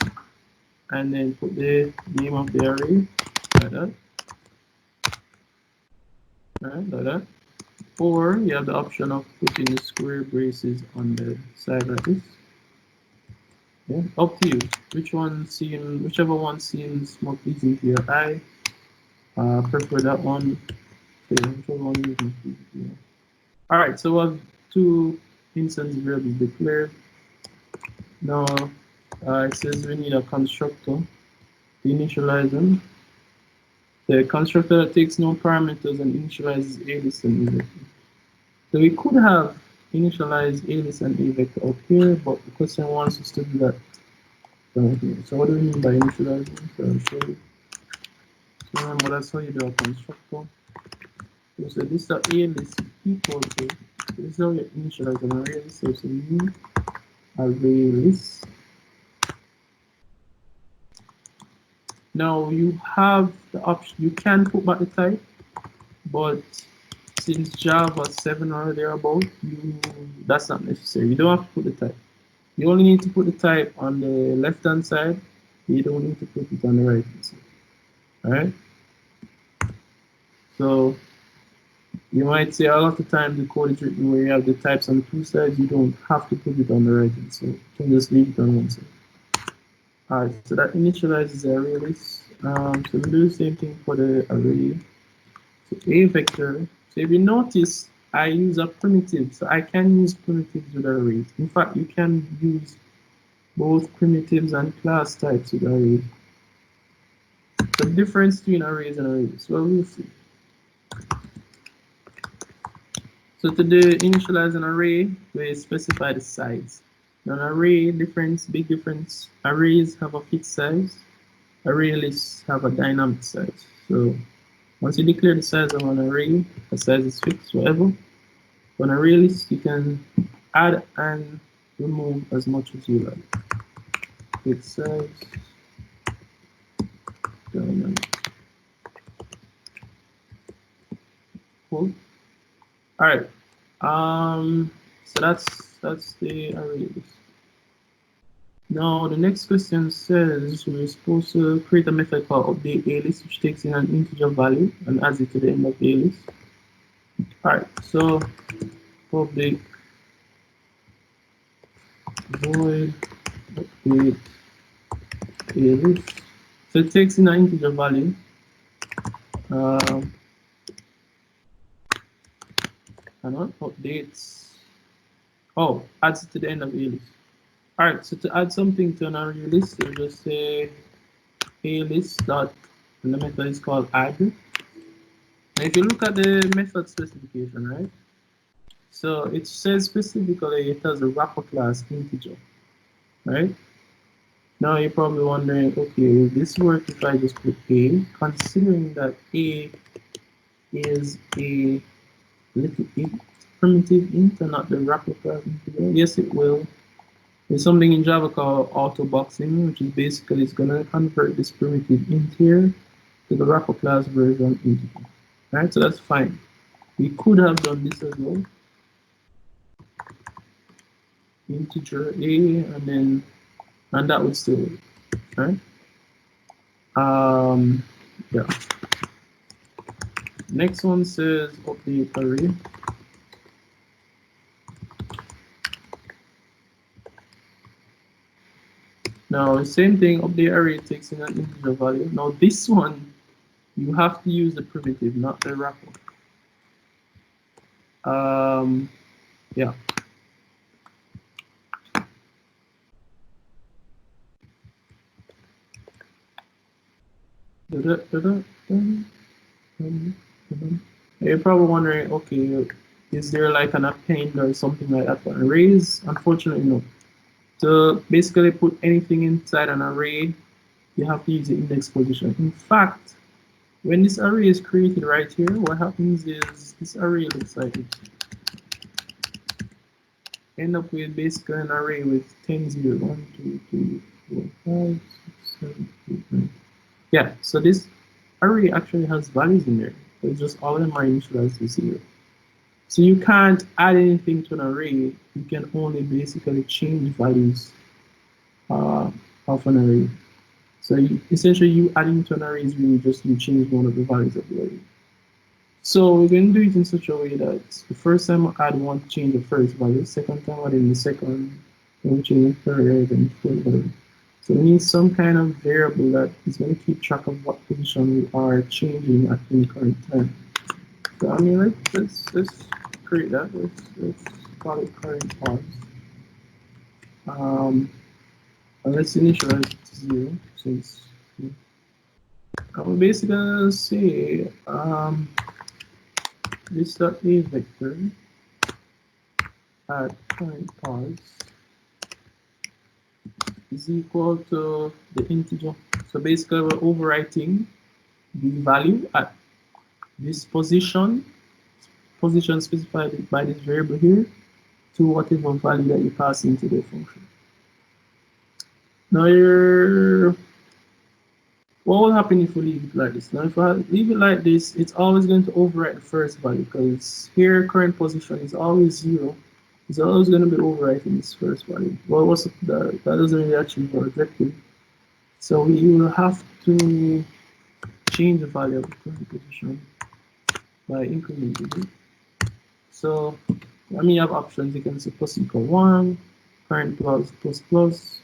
and then put the name of the array, like that. Alright, like that. Or you have the option of putting the square braces on the side like this. Yeah, up to you. Whichever one seems more pleasing to your eye. Prefer that one. Yeah, whichever one is more pleasing to you. All right, so we have 2 instance variables declared. Now it says we need a constructor to initialize them. The constructor takes no parameters and initializes a list and a vector. So we could have initialized a list and a vector up here, but the question wants us to do that down here. So what do we mean by initializing? So I'll show you. So remember, that's how you do a constructor. So this is a list equal to, so this is how you initialize an array list. So it's a new array list. Now you have the option, you can put back the type, but since Java 7 or thereabout, that's not necessary. You don't have to put the type. You only need to put the type on the left hand side. You don't need to put it on the right hand side. Alright? So you might say a lot of times the code is written where you have the types on two sides. You don't have to put it on the right hand side. You can just leave it on one side. Alright, so that initializes the array list. So we do the same thing for the array. So a vector. So if you notice, I use a primitive. So I can use primitives with arrays. In fact, you can use both primitives and class types with arrays. The difference between arrays and arrays, well, we'll see. So to do initialize an array, we specify the size. Now an array difference, big difference. Arrays have a fixed size. Array lists have a dynamic size. So once you declare the size of an array, the size is fixed, whatever. On array list, you can add and remove as much as you like. Fixed size, dynamic. Cool. All right. So that's the array list. Now the next question says we're supposed to create a method called update a list, which takes in an integer value and adds it to the end of the a list. All right. So update void update a list. So it takes in an integer value. And what updates? Oh, adds it to the end of a list. All right, so to add something to an array list, you just say a list dot, and the method is called add. And if you look at the method specification, right? So it says specifically it has a wrapper class integer, right? Now you're probably wondering, okay, will this work if I just put a, considering that a is a little int, primitive int, and not the wrapper class integer? Yes, it will. There's something in Java called auto boxing, which is basically it's gonna convert this primitive int here to the wrapper class version integer. Right, so that's fine. We could have done this as well. Integer a, and that would still work. Right? Yeah. Next one says update array. Now, same thing, update array takes in an integer value. Now, this one, you have to use the primitive, not the wrapper. Yeah. You're probably wondering, okay, is there like an append or something like that for arrays? Unfortunately, no. To basically put anything inside an array, you have to use the index position. In fact, when this array is created right here, what happens is this array looks like it. End up with basically an array with 10, 0, 1, 2, 3, 4, 5, 6, 7, 8, 9. Yeah, so this array actually has values in there. It's just all of them are initialized to 0. So you can't add anything to an array. You can only basically change values of an array. So essentially, you adding to an array is really just you change one of the values of the array. So we're going to do it in such a way that the first time I add one, change the first value. Second time, add in the second, then we change the third, then the fourth value. So we need some kind of variable that is going to keep track of what position we are changing at any current time. So I mean, let's create that. Let's call it current pause. And let's initialize it to 0 since we're basically gonna say this dot a vector at current pause is equal to the integer. So basically we're overwriting the value at this position specified by this variable here to whatever value that you pass into the function. Now what will happen if we leave it like this? Now if I leave it like this, it's always going to overwrite the first value because here current position is always 0. It's always going to be overwriting this first value. Well, that doesn't really achieve our objective. So we will have to change the value of the current position by incrementing it. So I mean you have options. You can say plus equal 1, current plus,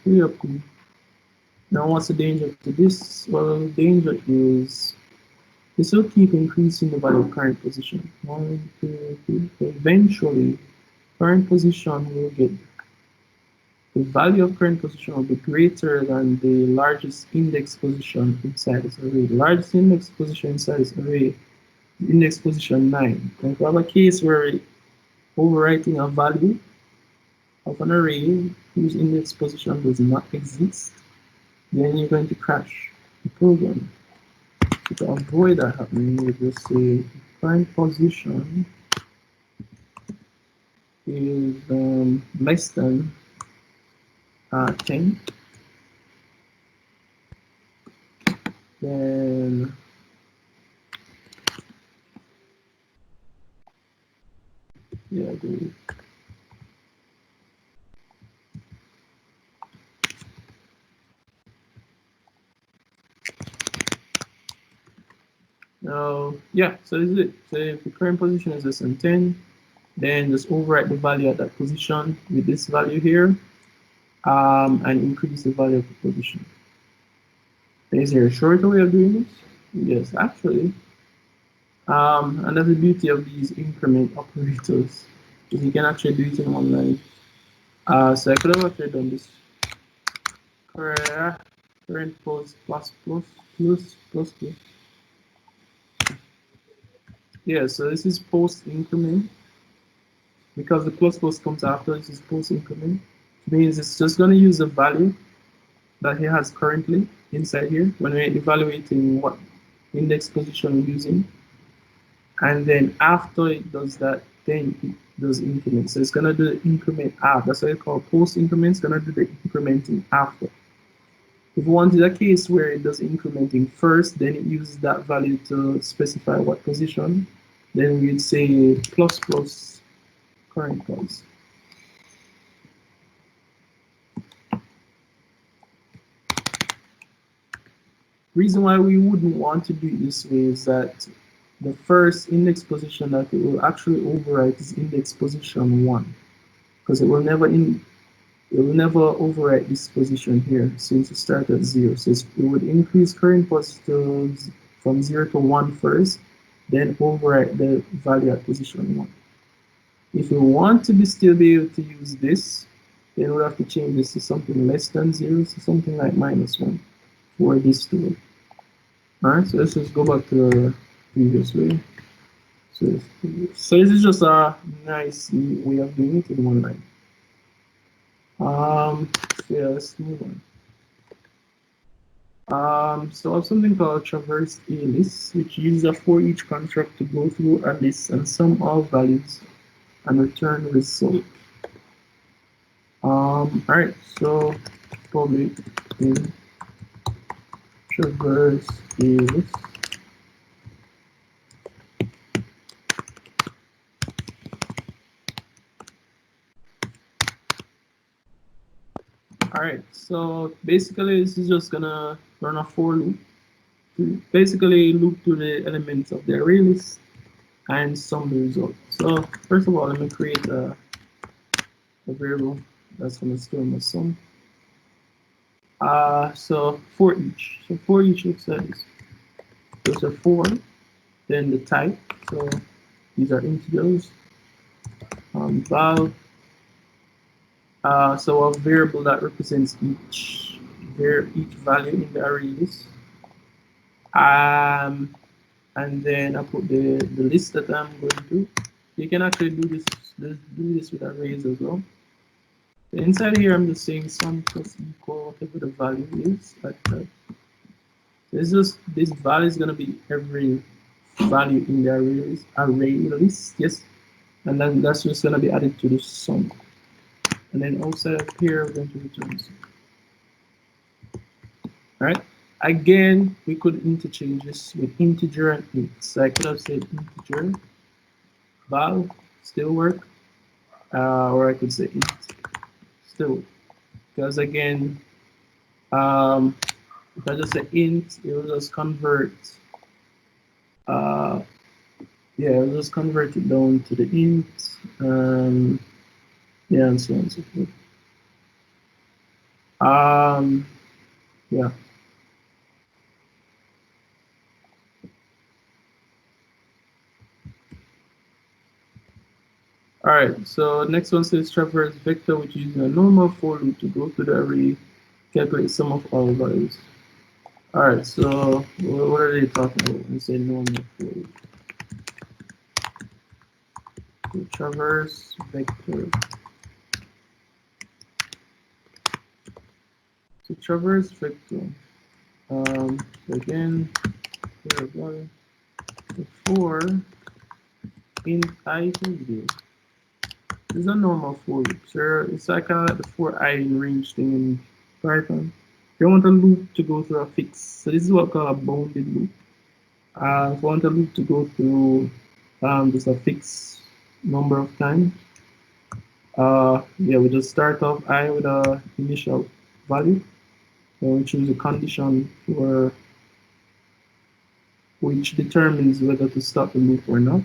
really up to you. Now what's the danger to this? Well, the danger is this will keep increasing the value of current position. 1, 2, 3. Eventually, current position will get the value of current position will be greater than the largest index position inside this array. The largest index position inside this array is index position 9. And if we have a case where overwriting a value of an array whose index position does not exist, then you're going to crash the program. So to avoid that happening, we just say current position is less than 10, then yeah, now yeah, so this is it. So if the current position is less than 10, then just overwrite the value at that position with this value here, and increase the value of the position. Is there a shorter way of doing this? Yes, actually. And that's the beauty of these increment operators, is you can actually do it in one line. So I could have actually done this. Current pose plus plus plus plus plus. Yeah, so this is post increment. Because the plus plus comes after, this is post increment. It means it's just going to use the value that he has currently inside here when we're evaluating what index position we're using. And then after it does that, then it does increment. So it's going to do the increment after. That's what it's called post increment. It's going to do the incrementing after. If we wanted a case where it does incrementing first, then it uses that value to specify what position. Then we'd say plus plus current pulse. Reason why we wouldn't want to do it this way is that the first index position that it will actually overwrite is index position 1, because it will never overwrite this position here since it starts at 0. So it would increase current positives from 0 to 1 first, then overwrite the value at position 1. If we want to still be able to use this, then we'll have to change this to something less than 0, so something like -1 for this to work. Alright, so let's just go back to the previous way. So this is just a nice way of doing it in one line. Yeah, let's move on. So I have something called traverse a list, which uses a for each construct to go through a list and sum all values and return result. Alright, so public in traverse a list. Alright, so basically this is just gonna run a for loop to basically loop through the elements of the array list and sum the result. So first of all, let me create a variable that's gonna store my sum. So for each. So for each looks like this. So it's a for, then the type. So these are integers. Val. So a variable that represents each value in the array list. And then I put the list that I'm going to. You can actually do this with arrays as well. So inside here, I'm just saying sum plus equal whatever the value is. This value is gonna be every value in the array list, yes, and then that's just gonna be added to the sum. And then outside of here, we're going to return sum. All right. Again, we could interchange this with integer and int. So I could have said integer val still work, or I could say int still, because again, if I just say int, it will just convert. Yeah, it will just convert it down to the int. Yeah, and so on and so forth. Yeah. All right, so next one says traverse vector, which is a normal for loop to go to the array, calculate sum of all values. All right, so what are they talking about when they say normal for loop? So traverse vector. So traverse vector. So again, before int I equals 0. This is a normal for loop. So it's like the for I in range thing in Python. You want a loop to go through a fix. So this is what called a bounded loop. If I want a loop to go through just a fixed number of times, yeah, we just start off I with a initial value. Then we choose a condition for which determines whether to stop the loop or not.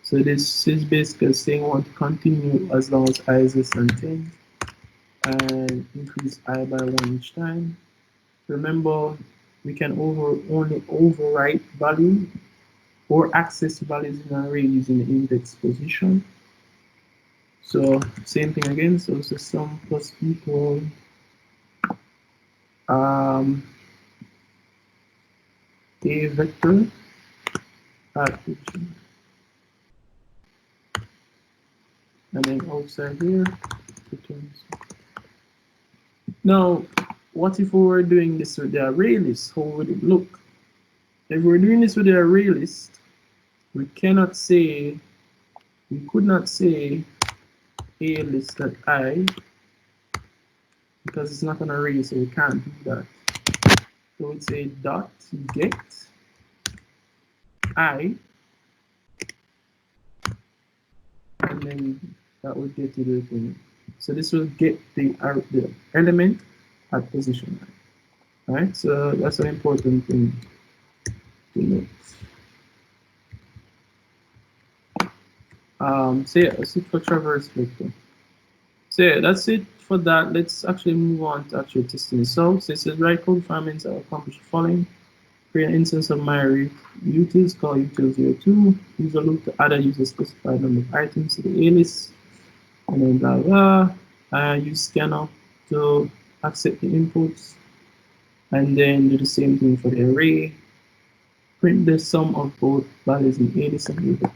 So this is basically saying we want to continue as long as I is less than 10 and increase I by 1 each time. Remember, we can only overwrite value or access values in an array using the index position. So same thing again. So it's a sum plus equal a vector position, and then outside here returns. Now, what if we were doing this with the array list? How would it look? If we're doing this with the array list, we cannot say, we could not say a list at I because it's not an array, so we can't do that. So we'd say dot get I, and then that would get to the thing. So this will get the element at position 9. Right? So that's an important thing to note. So yeah, that's it for traverse vector. So yeah, that's it for that. Let's actually move on to actually testing this out. So it says write code requirements that accomplish the following. Create an instance of my utils called util02. Use a loop to add a user specified number of items to the A list. And then blah blah. Use scanner to accept the inputs. And then do the same thing for the array. Print the sum of both values in A list and B.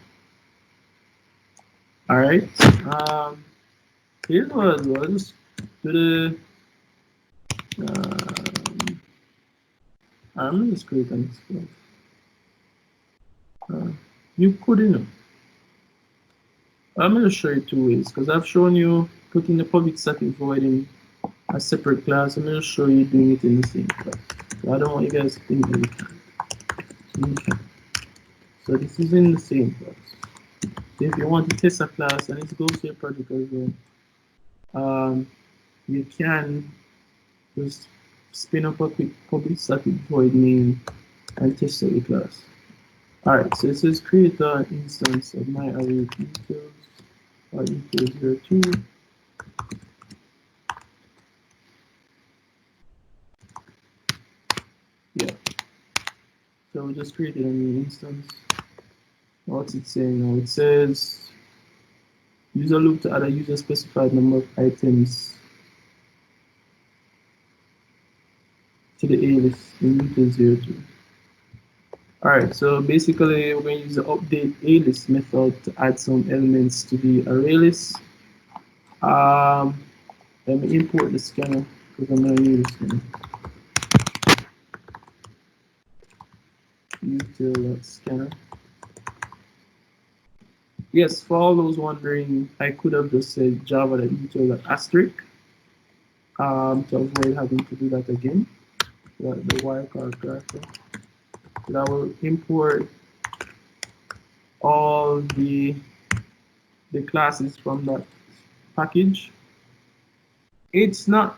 Alright. Here's what I'll do. I'll just do the I'm gonna just create an explode. You could, I'm gonna show you two ways because I've shown you putting the public static void in a separate class. I'm gonna show you doing it in the same class. So I don't want you guys to think that you can. So you can. So this is in the same class. So if you want to test a class and it goes to your project as well, you can just spin up a quick public static void name and test out the class. Alright, so it says create an instance of my array details or equals 02. Yeah. So we just created a new instance. What's it saying now? It says use a loop to add a user specified number of items to the A list in equals 02. All right, so basically we're going to use the update a list method to add some elements to the array list. Um, Let me import the scanner because I'm going to use util scanner. Yes, for all those wondering, I could have just said java.util asterisk to avoid having to do that again. The wildcard character. So that will import all the classes from that package. It's not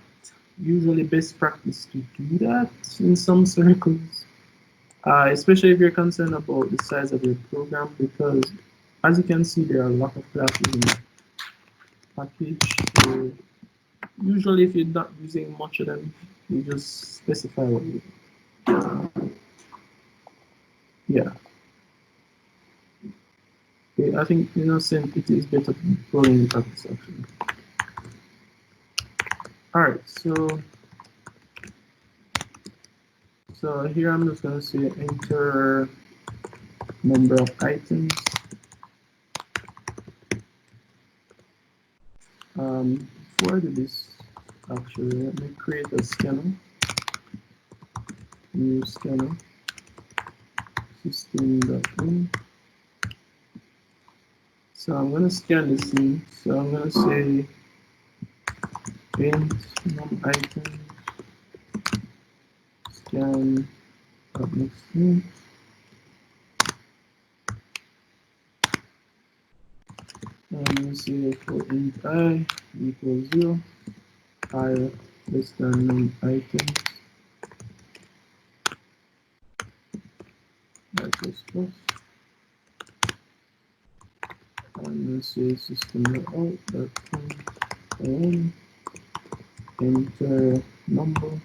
usually best practice to do that in some circles, especially if you're concerned about the size of your program, because as you can see, there are a lot of classes in the package. So usually, if you're not using much of them, you just specify what you. Yeah, I think in a sense it is better following practice actually. All right, so here I'm just gonna say enter number of items. Before I do this, actually, let me create a scanner. New scanner system.in. So I'm gonna scan this in. So I'm gonna say int num items scan next in. I'm gonna say for int I equals 0, I less than num items plus plus. I'm gonna say system.out.println enter number.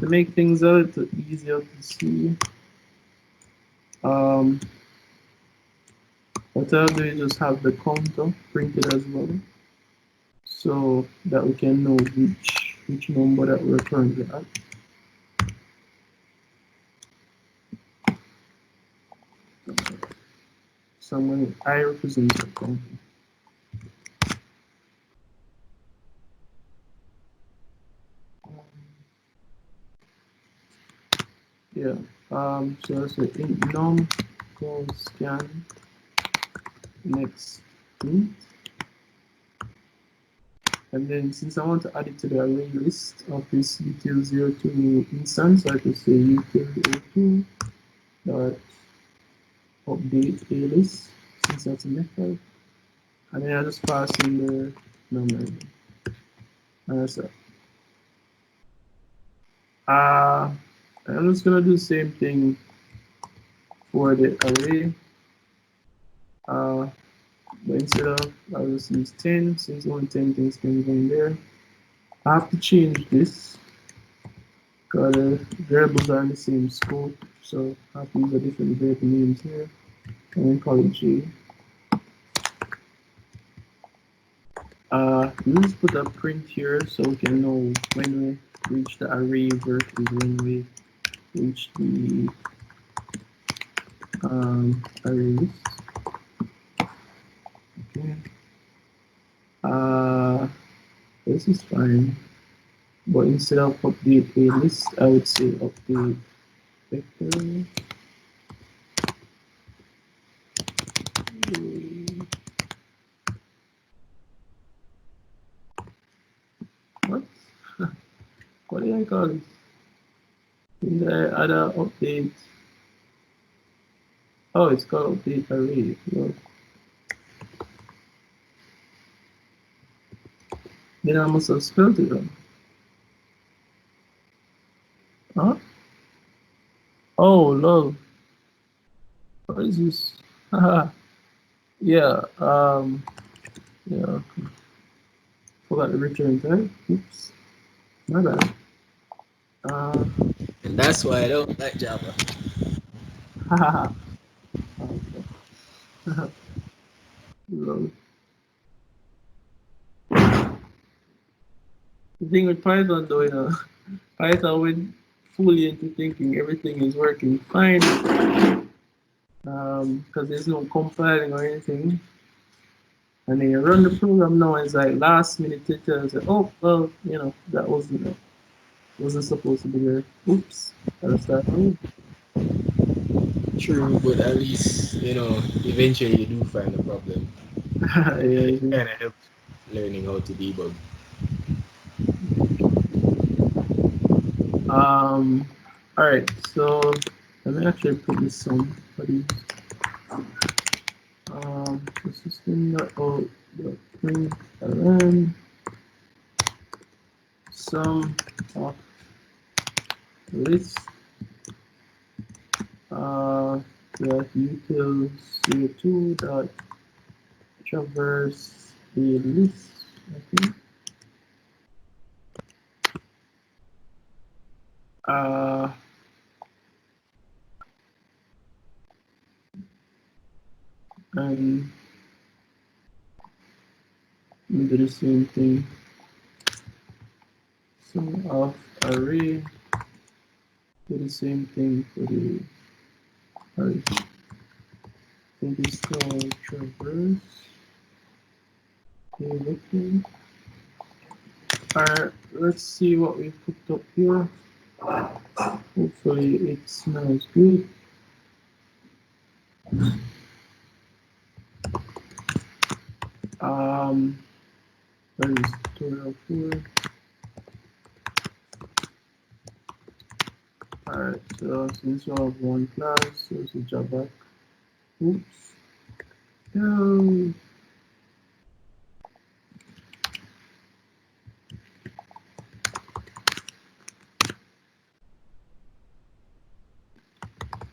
To make things a little easier to see, um, what I'll do is just have the counter printed as well, so that we can know which number that we're currently at. So I represent the counter. Yeah. So I say int num scan next int. And then since I want to add it to the array list of this util02 instance, I can say util02 dot update a list, since that's a method. And then I just pass in the number. And that's it. I'm just gonna do the same thing for the array. But instead of, I'll just use 10, since only 10 things can go in there. I have to change this because the variables are in the same scope, so I have to use a different variable names here, and then call it J. We'll just put a print here so we can know when we reach the array versus when we reach the array list. Okay. This is fine. But instead of update a list, I would say update vector. What? What did I call it? In the other update. Oh, it's called update array. Look. Then I must have spelled it wrong. Huh? Oh, love. What is this? Haha. Yeah. Yeah. Forgot the return type. Oops. My bad. Uh. And that's why I don't like Java. Haha. Okay. Love. The thing with Python though, Python fully into thinking everything is working fine, because there's no compiling or anything. And then you run the program now, and it's like last minute it tells you, oh, well, that wasn't supposed to be there. Oops, gotta start over. True, but at least, eventually you do find the problem. Yeah, It it is. kind of helps learning how to debug. Um, all right, so let me actually put this somebody. The system dot out dot println some of list that utils CO2 dot traverse the list. Okay. Uh, and we do the same thing. Sum of array, do the same thing for the array. I think it's called traverse. Okay, looking. Alright, let's see what we cooked up here. Hopefully it smells good. Um, where is tutorial 4? Alright, so since we have one class, so it's a Java. Oops. No.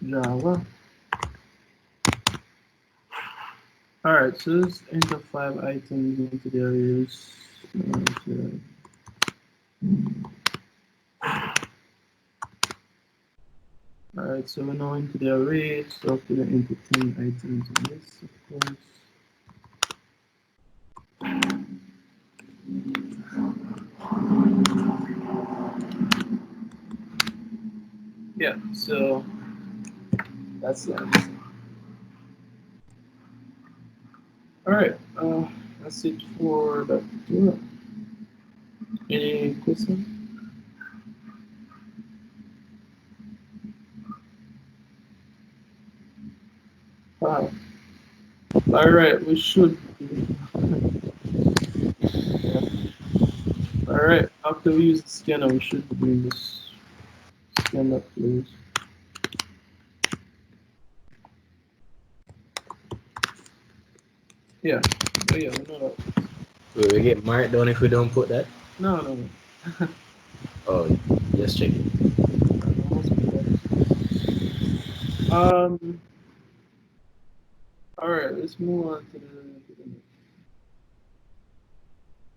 Java. Alright, so let's enter 5 items into the arrays. Alright, so we're now into the array, so we're going to enter 10 items in this, of course. Yeah, so that's that. Alright, that's it for that tutorial. Any questions? Alright, alright, we should. Yeah. Alright, after we use the scanner, we should be doing this. Scan that, please. Yeah, oh yeah, we know that. Will we get marked down if we don't put that? No, no, no. Oh, just check it. Must be that. Um, alright, let's move on to the next.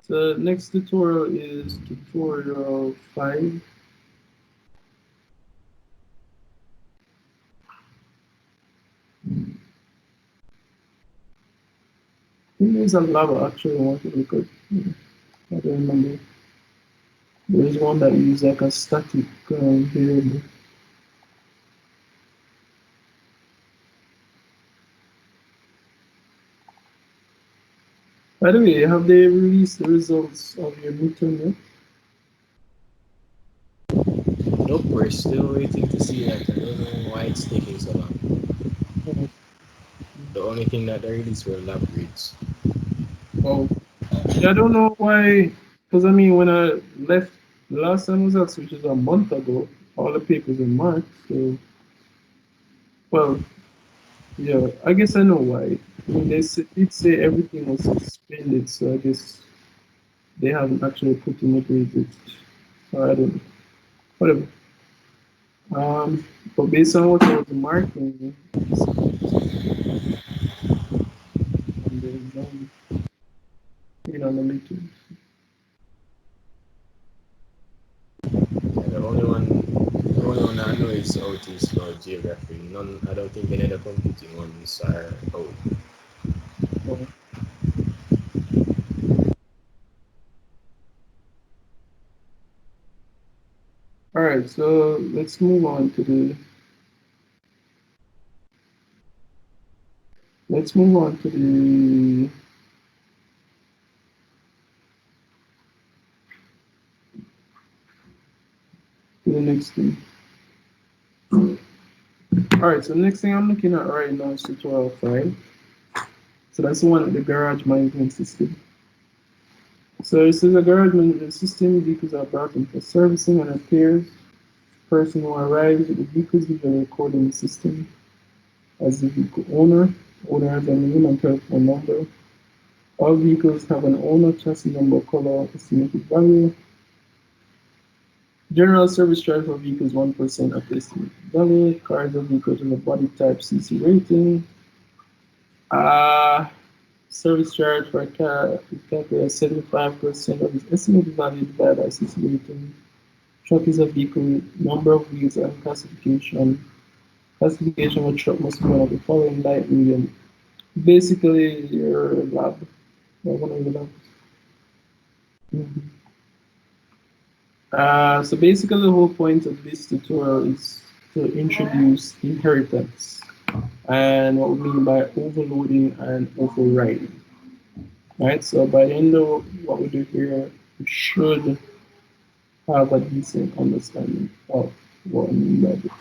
So next tutorial is tutorial 5. I think there's a lava actually I want to look at. I don't remember. There's one that uses like a static variable. By the way, have they released the results of your midterm yet? Nope, we're still waiting to see that. I don't know why it's taking so long. Oh, The only thing that they released were lab grades. oh. Yeah, I don't know why. Because I mean, when I left the last time was that, which is a month ago, all the papers in March. So, well, yeah, I guess I know why. I mean, did say everything was suspended, so I guess they haven't actually put in the grades. So I don't know. Whatever. But based on what I was marking, it's on the exam, on the midterm. Yeah, the only one I know is how to explore geography. None, I don't think any other computing ones are out. So, All right, so let's move on to the let's move on to the next thing. All right, so next thing I'm looking at right now is tutorial 5. So that's the one at the garage management system. So it says a garage management system, vehicles are brought in for servicing and repairs. Person who arrives with the vehicles usually recorded in the system as the vehicle owner. Owner has a name and telephone number. All vehicles have an owner, chassis number, color, estimated value. General service charge for vehicles 1% of the estimated value. Cars of vehicles with a body type CC rating. Uh, Service charge for a car is calculated 75% of its estimated value divided by CC rating. Truck is a vehicle, number of wheels and classification. Classification of a truck must be one of the following: light, medium. Basically, your lab, one of the labs. Mhm. So basically, the whole point of this tutorial is to introduce inheritance and what we mean by overloading and overriding. Right. So by the end of what we do here, we should have a decent understanding of what I mean by this.